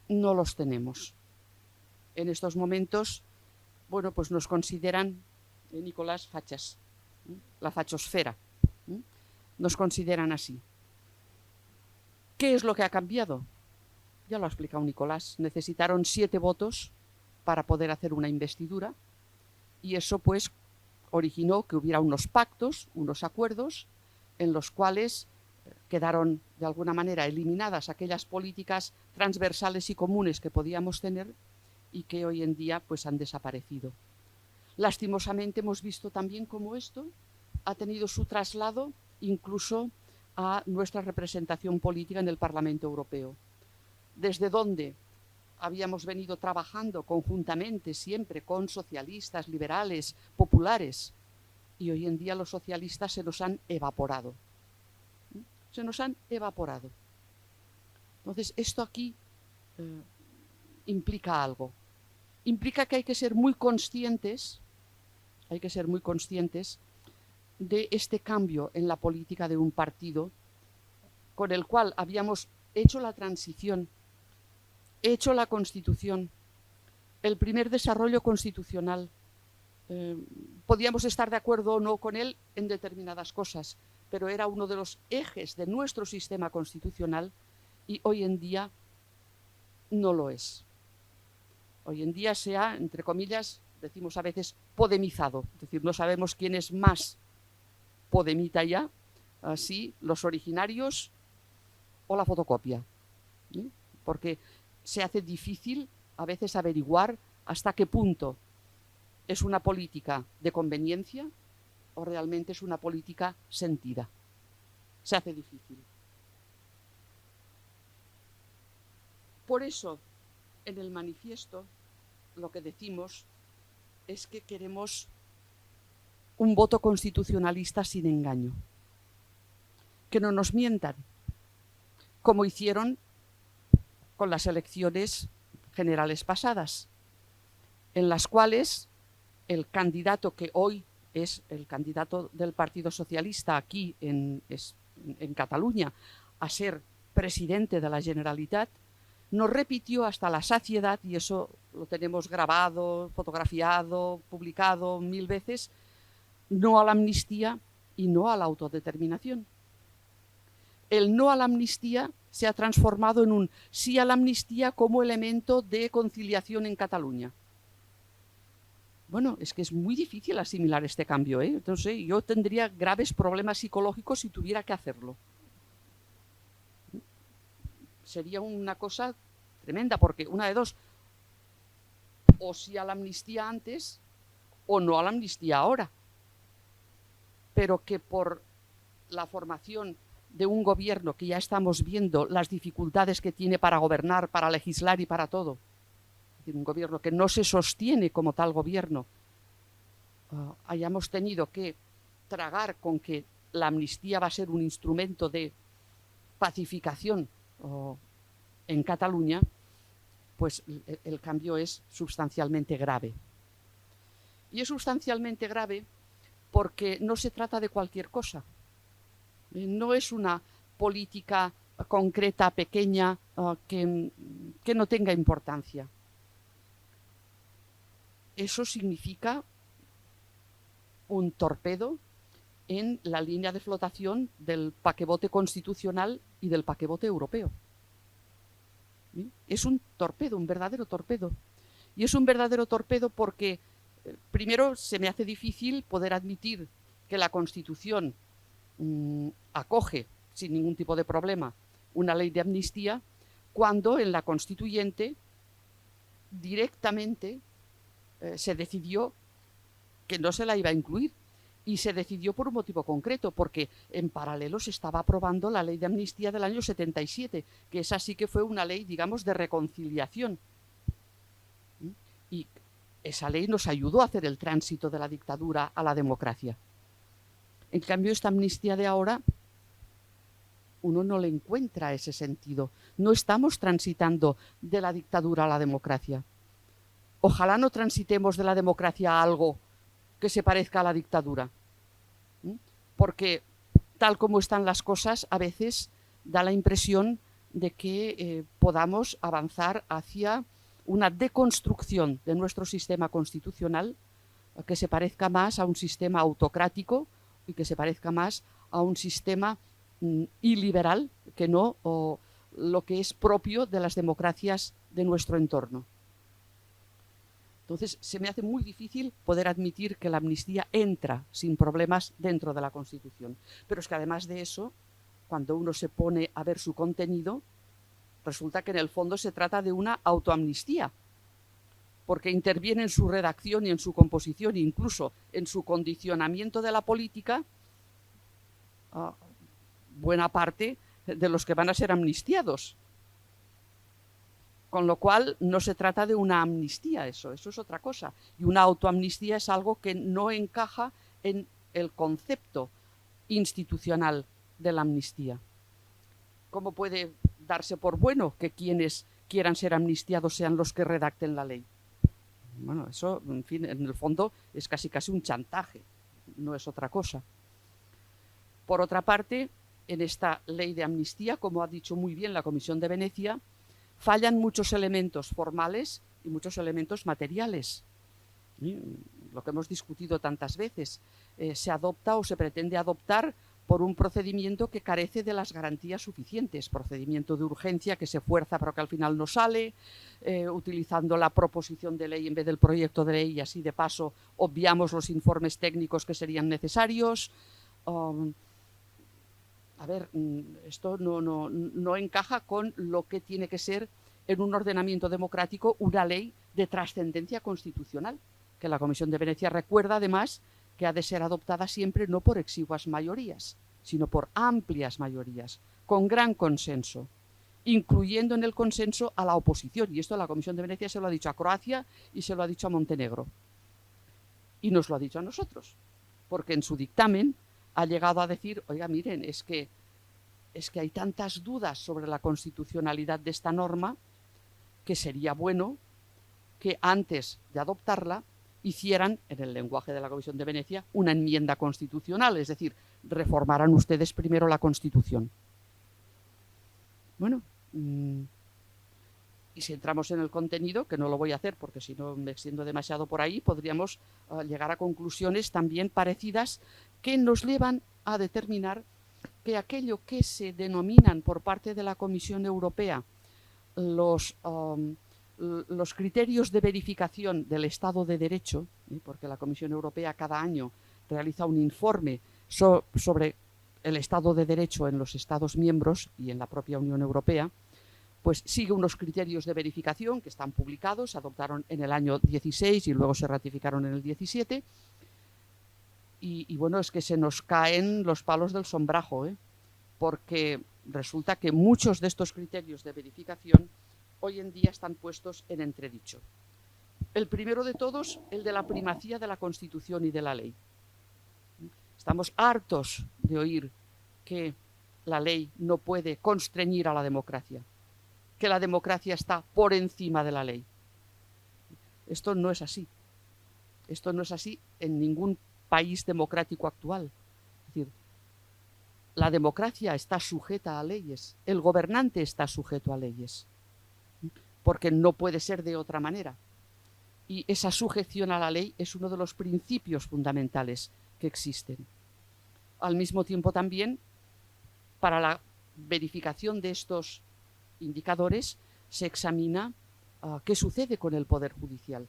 no los tenemos. En estos momentos, bueno, pues nos consideran, Nicolás, fachas, la fachosfera. Nos consideran así. ¿Qué es lo que ha cambiado? Ya lo ha explicado Nicolás. Necesitaron 7 votos para poder hacer una investidura y eso pues originó que hubiera unos pactos, unos acuerdos en los cuales quedaron de alguna manera eliminadas aquellas políticas transversales y comunes que podíamos tener y que hoy en día pues han desaparecido. Lastimosamente hemos visto también cómo esto ha tenido su traslado incluso a nuestra representación política en el Parlamento Europeo, desde donde habíamos venido trabajando conjuntamente siempre con socialistas, liberales, populares, y hoy en día los socialistas se nos han evaporado. Se nos han evaporado. Entonces, esto aquí implica algo. Implica que hay que ser muy conscientes de este cambio en la política de un partido con el cual habíamos hecho la transición, hecho la Constitución, el primer desarrollo constitucional. Podíamos estar de acuerdo o no con él en determinadas cosas, pero era uno de los ejes de nuestro sistema constitucional y hoy en día no lo es. Hoy en día se ha, entre comillas, decimos a veces, podemizado. Es decir, no sabemos quién es más podemita ya, si los originarios o la fotocopia. Porque se hace difícil a veces averiguar hasta qué punto es una política de conveniencia o realmente es una política sentida. Se hace difícil. Por eso, en el manifiesto, lo que decimos es que queremos un voto constitucionalista sin engaño. Que no nos mientan, como hicieron con las elecciones generales pasadas, en las cuales el candidato que hoy es el candidato del Partido Socialista aquí en Cataluña a ser presidente de la Generalitat, nos repitió hasta la saciedad, y eso lo tenemos grabado, fotografiado, publicado 1000 veces, no a la amnistía y no a la autodeterminación. El no a la amnistía se ha transformado en un sí a la amnistía como elemento de conciliación en Cataluña. Bueno, es que es muy difícil asimilar este cambio, ¿eh? Entonces, yo tendría graves problemas psicológicos si tuviera que hacerlo. Sería una cosa tremenda, porque una de dos, o sí a la amnistía antes o no a la amnistía ahora. Pero que por la formación de un gobierno que ya estamos viendo las dificultades que tiene para gobernar, para legislar y para todo, es decir, un gobierno que no se sostiene como tal gobierno, hayamos tenido que tragar con que la amnistía va a ser un instrumento de pacificación en Cataluña, pues el cambio es sustancialmente grave. Y es sustancialmente grave porque no se trata de cualquier cosa. No es una política concreta, pequeña, que no tenga importancia. Eso significa un torpedo en la línea de flotación del paquebote constitucional y del paquebote europeo. ¿Sí? Es un torpedo, un verdadero torpedo. Y es un verdadero torpedo porque, primero, se me hace difícil poder admitir que la Constitución acoge, sin ningún tipo de problema, una ley de amnistía, cuando en la Constituyente directamente se decidió que no se la iba a incluir, y se decidió por un motivo concreto, porque en paralelo se estaba aprobando la ley de amnistía del año 77, que esa sí que fue una ley, digamos, de reconciliación. Y esa ley nos ayudó a hacer el tránsito de la dictadura a la democracia. En cambio, esta amnistía de ahora, uno no le encuentra ese sentido. No estamos transitando de la dictadura a la democracia. Ojalá no transitemos de la democracia a algo que se parezca a la dictadura. Porque tal como están las cosas, a veces da la impresión de que podamos avanzar hacia una deconstrucción de nuestro sistema constitucional que se parezca más a un sistema autocrático y que se parezca más a un sistema iliberal que no lo que es propio de las democracias de nuestro entorno. Entonces, se me hace muy difícil poder admitir que la amnistía entra sin problemas dentro de la Constitución. Pero es que además de eso, cuando uno se pone a ver su contenido, resulta que en el fondo se trata de una autoamnistía, porque interviene en su redacción y en su composición, incluso en su condicionamiento de la política, buena parte de los que van a ser amnistiados. Con lo cual no se trata de una amnistía, eso es otra cosa. Y una autoamnistía es algo que no encaja en el concepto institucional de la amnistía. ¿Cómo puede darse por bueno que quienes quieran ser amnistiados sean los que redacten la ley? Bueno, eso, en fin, en el fondo es casi un chantaje, no es otra cosa. Por otra parte, en esta ley de amnistía, como ha dicho muy bien la Comisión de Venecia, fallan muchos elementos formales y muchos elementos materiales. Lo que hemos discutido tantas veces, se adopta o se pretende adoptar por un procedimiento que carece de las garantías suficientes, procedimiento de urgencia que se fuerza pero que al final no sale, utilizando la proposición de ley en vez del proyecto de ley y así de paso obviamos los informes técnicos que serían necesarios. Esto no encaja con lo que tiene que ser en un ordenamiento democrático una ley de trascendencia constitucional, que la Comisión de Venecia recuerda además que ha de ser adoptada siempre no por exiguas mayorías, sino por amplias mayorías, con gran consenso, incluyendo en el consenso a la oposición. Y esto la Comisión de Venecia se lo ha dicho a Croacia y se lo ha dicho a Montenegro. Y nos lo ha dicho a nosotros, porque en su dictamen ha llegado a decir, oiga, miren, es que hay tantas dudas sobre la constitucionalidad de esta norma que sería bueno que antes de adoptarla hicieran, en el lenguaje de la Comisión de Venecia, una enmienda constitucional, es decir, reformaran ustedes primero la Constitución. Bueno, Y si entramos en el contenido, que no lo voy a hacer porque si no me extiendo demasiado por ahí, podríamos llegar a conclusiones también parecidas que nos llevan a determinar que aquello que se denominan por parte de la Comisión Europea los criterios de verificación del Estado de Derecho, porque la Comisión Europea cada año realiza un informe sobre el Estado de Derecho en los Estados miembros y en la propia Unión Europea, pues sigue unos criterios de verificación que están publicados, se adoptaron en el año 16 y luego se ratificaron en el 17. Y bueno, es que se nos caen los palos del sombrajo, porque resulta que muchos de estos criterios de verificación hoy en día están puestos en entredicho. El primero de todos, el de la primacía de la Constitución y de la ley. Estamos hartos de oír que la ley no puede constreñir a la democracia, que la democracia está por encima de la ley. Esto no es así. Esto no es así en ningún país democrático actual. Es decir, la democracia está sujeta a leyes, el gobernante está sujeto a leyes, porque no puede ser de otra manera. Y esa sujeción a la ley es uno de los principios fundamentales que existen. Al mismo tiempo también, para la verificación de estos indicadores, se examina qué sucede con el Poder Judicial.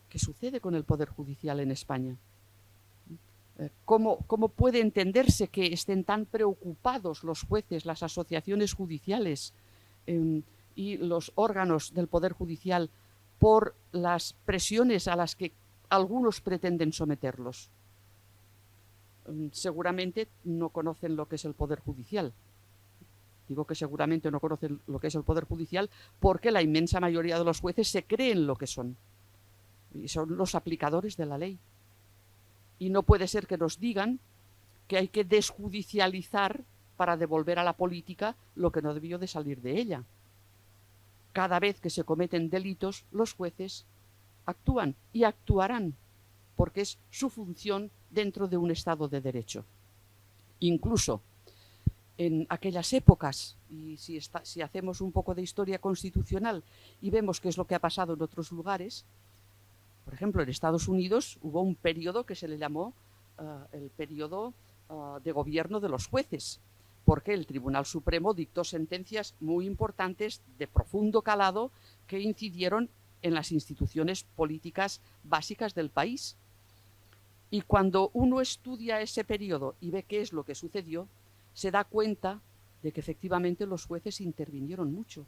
¿Qué sucede con el Poder Judicial en España? ¿Cómo puede entenderse que estén tan preocupados los jueces, las asociaciones judiciales y los órganos del Poder Judicial por las presiones a las que algunos pretenden someterlos? Seguramente no conocen lo que es el Poder Judicial. Digo que seguramente no conocen lo que es el Poder Judicial porque la inmensa mayoría de los jueces se creen lo que son. Y son los aplicadores de la ley. Y no puede ser que nos digan que hay que desjudicializar para devolver a la política lo que no debió de salir de ella. Cada vez que se cometen delitos, los jueces actúan y actuarán, porque es su función dentro de un Estado de Derecho. Incluso en aquellas épocas, y si hacemos un poco de historia constitucional y vemos qué es lo que ha pasado en otros lugares, por ejemplo, en Estados Unidos hubo un periodo que se le llamó el periodo de gobierno de los jueces, porque el Tribunal Supremo dictó sentencias muy importantes de profundo calado que incidieron en las instituciones políticas básicas del país. Y cuando uno estudia ese periodo y ve qué es lo que sucedió, se da cuenta de que efectivamente los jueces intervinieron mucho,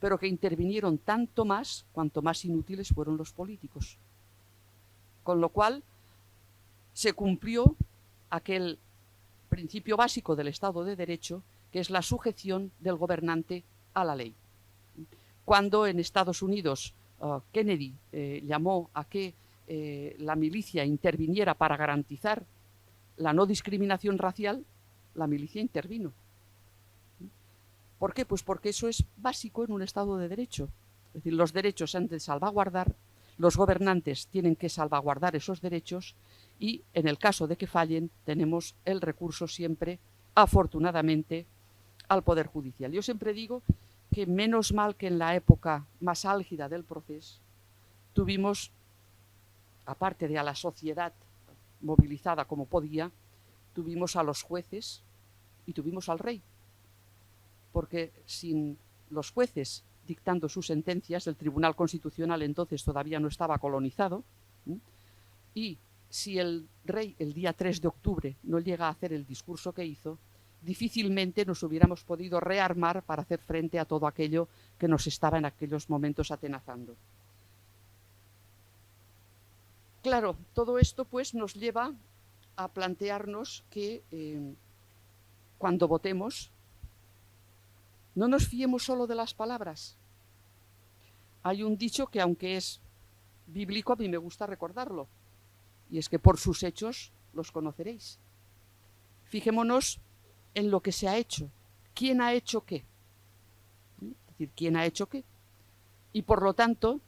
pero que intervinieron tanto más cuanto más inútiles fueron los políticos. Con lo cual se cumplió aquel principio básico del Estado de Derecho, que es la sujeción del gobernante a la ley. Cuando en Estados Unidos Kennedy llamó a que la milicia interviniera para garantizar la no discriminación racial, la milicia intervino. ¿Por qué? Pues porque eso es básico en un Estado de Derecho. Es decir, los derechos se han de salvaguardar, los gobernantes tienen que salvaguardar esos derechos y, en el caso de que fallen, tenemos el recurso siempre, afortunadamente, al Poder Judicial. Yo siempre digo que menos mal que en la época más álgida del proceso tuvimos, aparte de a la sociedad movilizada como podía, tuvimos a los jueces y tuvimos al rey. Porque sin los jueces dictando sus sentencias, el Tribunal Constitucional entonces todavía no estaba colonizado, y si el rey el día 3 de octubre no llega a hacer el discurso que hizo, difícilmente nos hubiéramos podido rearmar para hacer frente a todo aquello que nos estaba en aquellos momentos atenazando. Claro, todo esto pues nos lleva a plantearnos que cuando votemos no nos fiemos solo de las palabras. Hay un dicho que, aunque es bíblico, a mí me gusta recordarlo, y es que por sus hechos los conoceréis. Fijémonos en lo que se ha hecho. ¿Quién ha hecho qué? Es decir, ¿quién ha hecho qué? Y por lo tanto,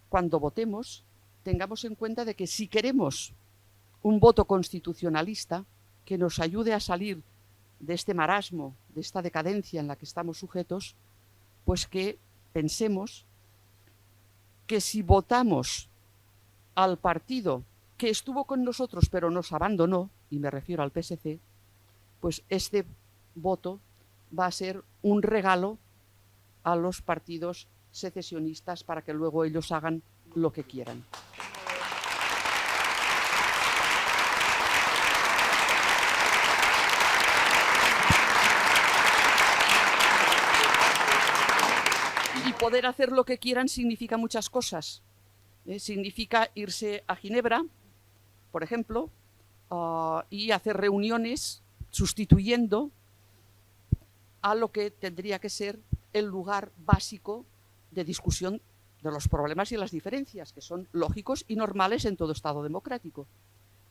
cuando votemos, tengamos en cuenta de que si queremos un voto constitucionalista que nos ayude a salir de este marasmo, de esta decadencia en la que estamos sujetos, pues que pensemos que si votamos al partido que estuvo con nosotros pero nos abandonó, y me refiero al PSC, pues este voto va a ser un regalo a los partidos secesionistas para que luego ellos hagan lo que quieran. Y poder hacer lo que quieran significa muchas cosas. Significa irse a Ginebra, por ejemplo, y hacer reuniones sustituyendo a lo que tendría que ser el lugar básico de discusión de los problemas y las diferencias, que son lógicos y normales en todo Estado democrático.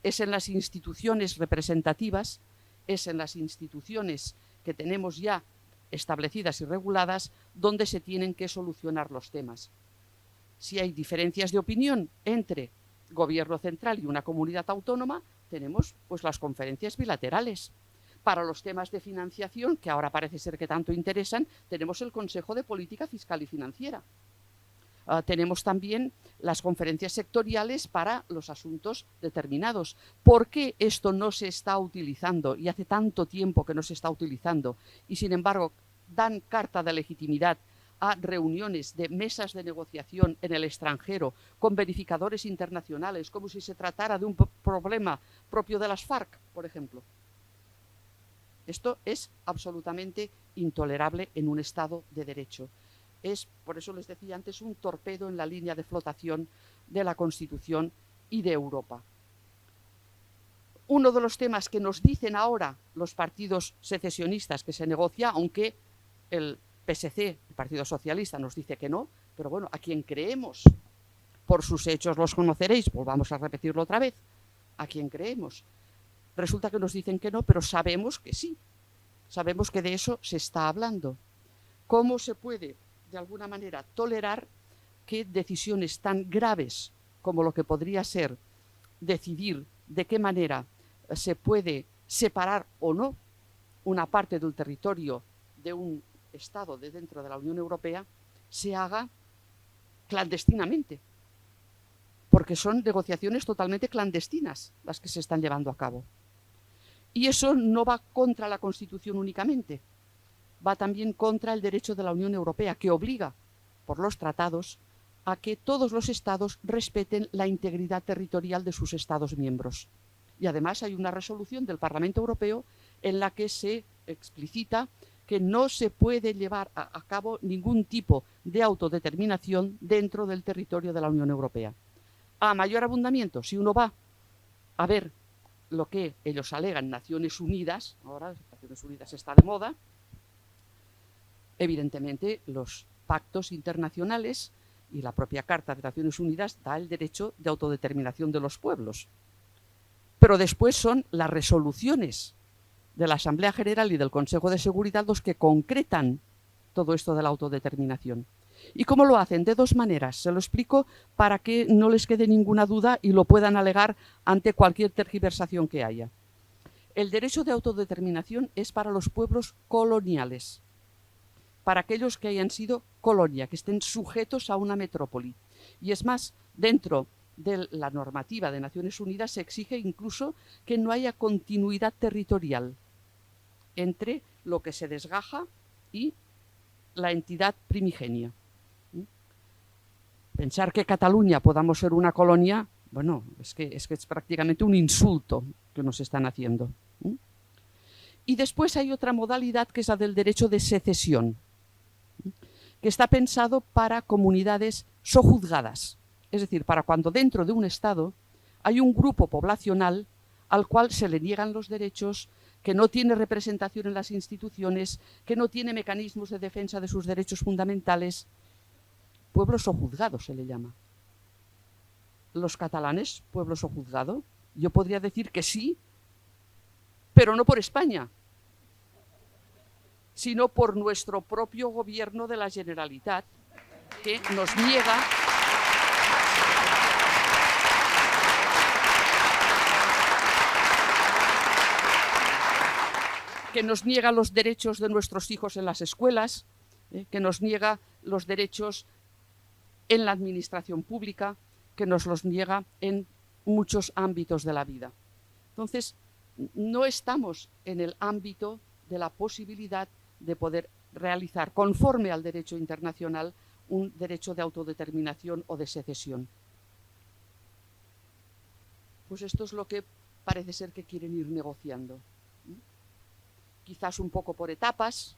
Es en las instituciones representativas, es en las instituciones que tenemos ya establecidas y reguladas donde se tienen que solucionar los temas. Si hay diferencias de opinión entre gobierno central y una comunidad autónoma, tenemos pues las conferencias bilaterales. Para los temas de financiación, que ahora parece ser que tanto interesan, tenemos el Consejo de Política Fiscal y Financiera. Tenemos también las conferencias sectoriales para los asuntos determinados. ¿Por qué esto no se está utilizando? Y hace tanto tiempo que no se está utilizando. Y sin embargo, dan carta de legitimidad a reuniones de mesas de negociación en el extranjero con verificadores internacionales, como si se tratara de un problema propio de las FARC, por ejemplo. Esto es absolutamente intolerable en un Estado de Derecho. Es, por eso les decía antes, un torpedo en la línea de flotación de la Constitución y de Europa. Uno de los temas que nos dicen ahora los partidos secesionistas que se negocia, aunque el PSC, el Partido Socialista, nos dice que no, pero bueno, a quien creemos, por sus hechos los conoceréis, volvamos a repetirlo otra vez, a quien creemos. Resulta que nos dicen que no, pero sabemos que sí, sabemos que de eso se está hablando. ¿Cómo se puede, de alguna manera, tolerar que decisiones tan graves como lo que podría ser decidir de qué manera se puede separar o no una parte del territorio de un Estado de dentro de la Unión Europea, se haga clandestinamente? Porque son negociaciones totalmente clandestinas las que se están llevando a cabo. Y eso no va contra la Constitución únicamente, va también contra el derecho de la Unión Europea, que obliga, por los tratados, a que todos los Estados respeten la integridad territorial de sus Estados miembros. Y además hay una resolución del Parlamento Europeo en la que se explicita que no se puede llevar a cabo ningún tipo de autodeterminación dentro del territorio de la Unión Europea. A mayor abundamiento, si uno va a ver lo que ellos alegan Naciones Unidas, ahora Naciones Unidas está de moda, evidentemente los pactos internacionales y la propia Carta de Naciones Unidas da el derecho de autodeterminación de los pueblos. Pero después son las resoluciones de la Asamblea General y del Consejo de Seguridad los que concretan todo esto de la autodeterminación. ¿Y cómo lo hacen? De dos maneras. Se lo explico para que no les quede ninguna duda y lo puedan alegar ante cualquier tergiversación que haya. El derecho de autodeterminación es para los pueblos coloniales, para aquellos que hayan sido colonia, que estén sujetos a una metrópoli. Y es más, dentro de la normativa de Naciones Unidas se exige incluso que no haya continuidad territorial entre lo que se desgaja y la entidad primigenia. Pensar que Cataluña podamos ser una colonia, bueno, es que es prácticamente un insulto que nos están haciendo. Y después hay otra modalidad que es la del derecho de secesión, que está pensado para comunidades sojuzgadas, es decir, para cuando dentro de un Estado hay un grupo poblacional al cual se le niegan los derechos, que no tiene representación en las instituciones, que no tiene mecanismos de defensa de sus derechos fundamentales. Pueblo sojuzgado se le llama. ¿Los catalanes, pueblo sojuzgado? Yo podría decir que sí, pero no por España, sino por nuestro propio gobierno de la Generalitat, que nos niega los derechos de nuestros hijos en las escuelas, que nos niega los derechos en la administración pública, que nos los niega en muchos ámbitos de la vida. Entonces, no estamos en el ámbito de la posibilidad de poder realizar, conforme al derecho internacional, un derecho de autodeterminación o de secesión. Pues esto es lo que parece ser que quieren ir negociando. Quizás un poco por etapas,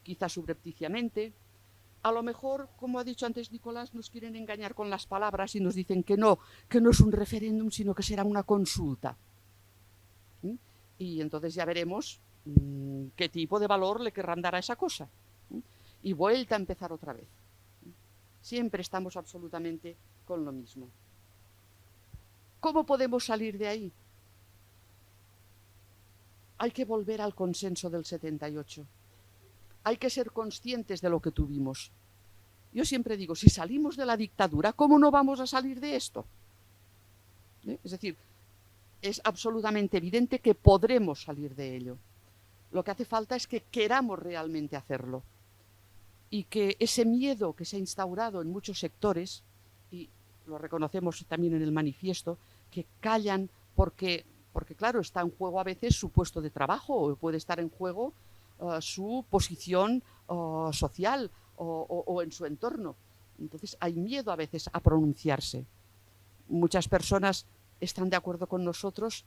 quizás subrepticiamente. A lo mejor, como ha dicho antes Nicolás, nos quieren engañar con las palabras y nos dicen que no es un referéndum, sino que será una consulta. Y entonces ya veremos qué tipo de valor le querrán dar a esa cosa. Y vuelta a empezar otra vez. Siempre estamos absolutamente con lo mismo. ¿Cómo podemos salir de ahí? Hay que volver al consenso del 78. Hay que ser conscientes de lo que tuvimos. Yo siempre digo, si salimos de la dictadura, ¿cómo no vamos a salir de esto? Es decir, es absolutamente evidente que podremos salir de ello. Lo que hace falta es que queramos realmente hacerlo. Y que ese miedo que se ha instaurado en muchos sectores, y lo reconocemos también en el manifiesto, que callan porque claro, está en juego a veces su puesto de trabajo, o puede estar en juego su posición social o en su entorno. Entonces hay miedo a veces a pronunciarse. Muchas personas están de acuerdo con nosotros.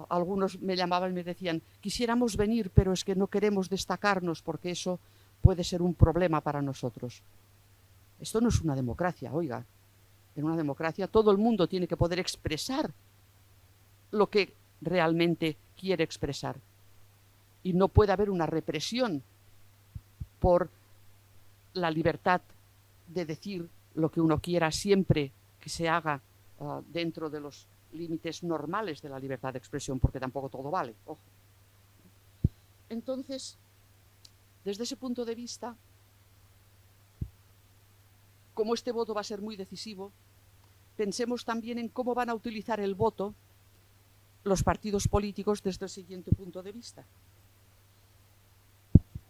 Algunos me llamaban y me decían, quisiéramos venir, pero es que no queremos destacarnos porque eso puede ser un problema para nosotros. Esto no es una democracia, oiga. En una democracia todo el mundo tiene que poder expresar lo que realmente quiere expresar. Y no puede haber una represión por la libertad de decir lo que uno quiera siempre que se haga dentro de los límites normales de la libertad de expresión, porque tampoco todo vale, ojo. Entonces, desde ese punto de vista, como este voto va a ser muy decisivo, pensemos también en cómo van a utilizar el voto los partidos políticos desde el siguiente punto de vista.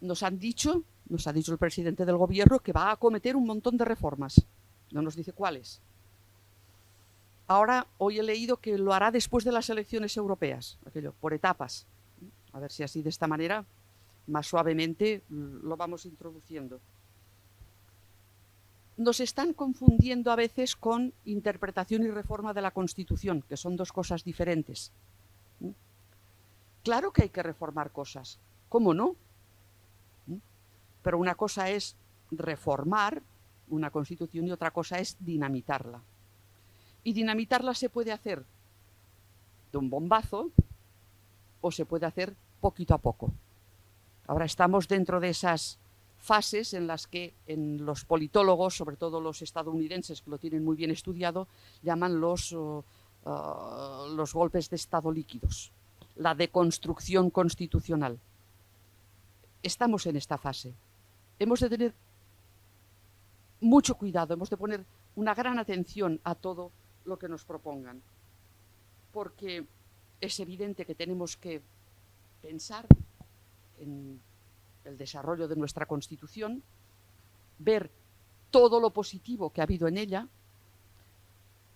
Nos ha dicho el presidente del gobierno que va a acometer un montón de reformas. No nos dice cuáles. Ahora, hoy he leído que lo hará después de las elecciones europeas, por etapas. A ver si así, de esta manera, más suavemente, lo vamos introduciendo. Nos están confundiendo a veces con interpretación y reforma de la Constitución, que son dos cosas diferentes. Claro que hay que reformar cosas, ¿cómo no? Pero una cosa es reformar una Constitución y otra cosa es dinamitarla. Y dinamitarla se puede hacer de un bombazo o se puede hacer poquito a poco. Ahora estamos dentro de esas fases en las que en los politólogos, sobre todo los estadounidenses que lo tienen muy bien estudiado, llaman los golpes de estado líquidos, la deconstrucción constitucional. Estamos en esta fase. Hemos de tener mucho cuidado, hemos de poner una gran atención a todo lo que nos propongan, porque es evidente que tenemos que pensar en el desarrollo de nuestra Constitución, ver todo lo positivo que ha habido en ella,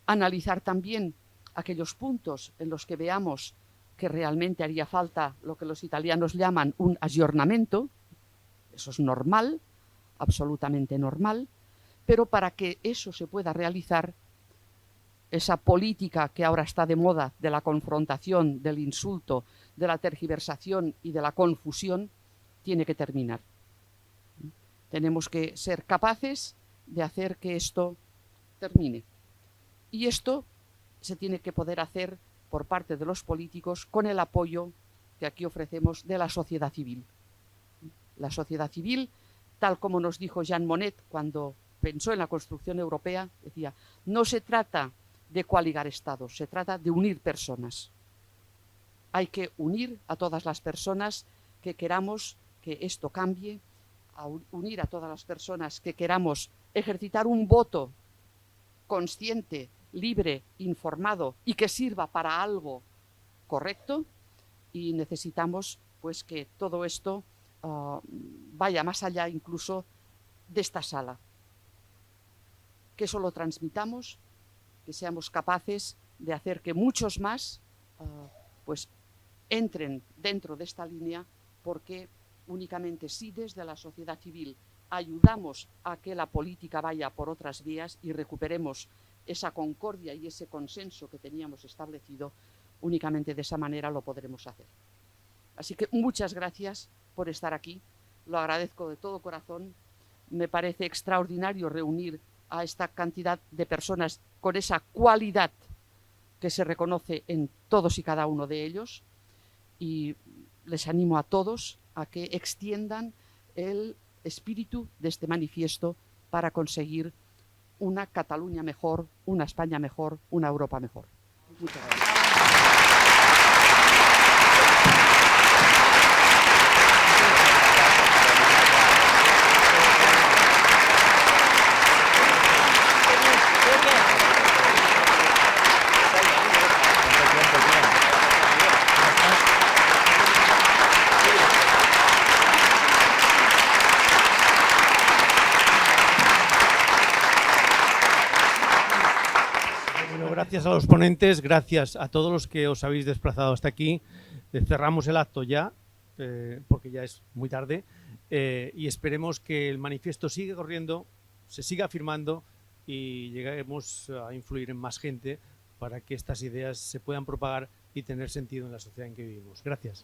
analizar también aquellos puntos en los que veamos que realmente haría falta lo que los italianos llaman un aggiornamento. Eso es normal, absolutamente normal, pero para que eso se pueda realizar, esa política que ahora está de moda de la confrontación, del insulto, de la tergiversación y de la confusión, tiene que terminar. Tenemos que ser capaces de hacer que esto termine. Y esto se tiene que poder hacer por parte de los políticos con el apoyo que aquí ofrecemos de la sociedad civil. La sociedad civil, tal como nos dijo Jean Monnet cuando pensó en la construcción europea, decía, no se trata de coaligar estados, se trata de unir personas. Hay que unir a todas las personas que queramos que esto cambie, a unir a todas las personas que queramos ejercitar un voto consciente, libre, informado y que sirva para algo correcto, y necesitamos pues que todo esto vaya más allá incluso de esta sala. Que eso lo transmitamos, que seamos capaces de hacer que muchos más pues entren dentro de esta línea, porque únicamente si desde la sociedad civil ayudamos a que la política vaya por otras vías y recuperemos esa concordia y ese consenso que teníamos establecido, únicamente de esa manera lo podremos hacer. Así que muchas gracias por estar aquí, lo agradezco de todo corazón. Me parece extraordinario reunir a esta cantidad de personas con esa cualidad que se reconoce en todos y cada uno de ellos, y les animo a todos a que extiendan el espíritu de este manifiesto para conseguir una Cataluña mejor, una España mejor, una Europa mejor. Muchas gracias. Gracias a los ponentes, gracias a todos los que os habéis desplazado hasta aquí. Cerramos el acto ya, porque ya es muy tarde, y esperemos que el manifiesto siga corriendo, se siga firmando y lleguemos a influir en más gente para que estas ideas se puedan propagar y tener sentido en la sociedad en que vivimos. Gracias.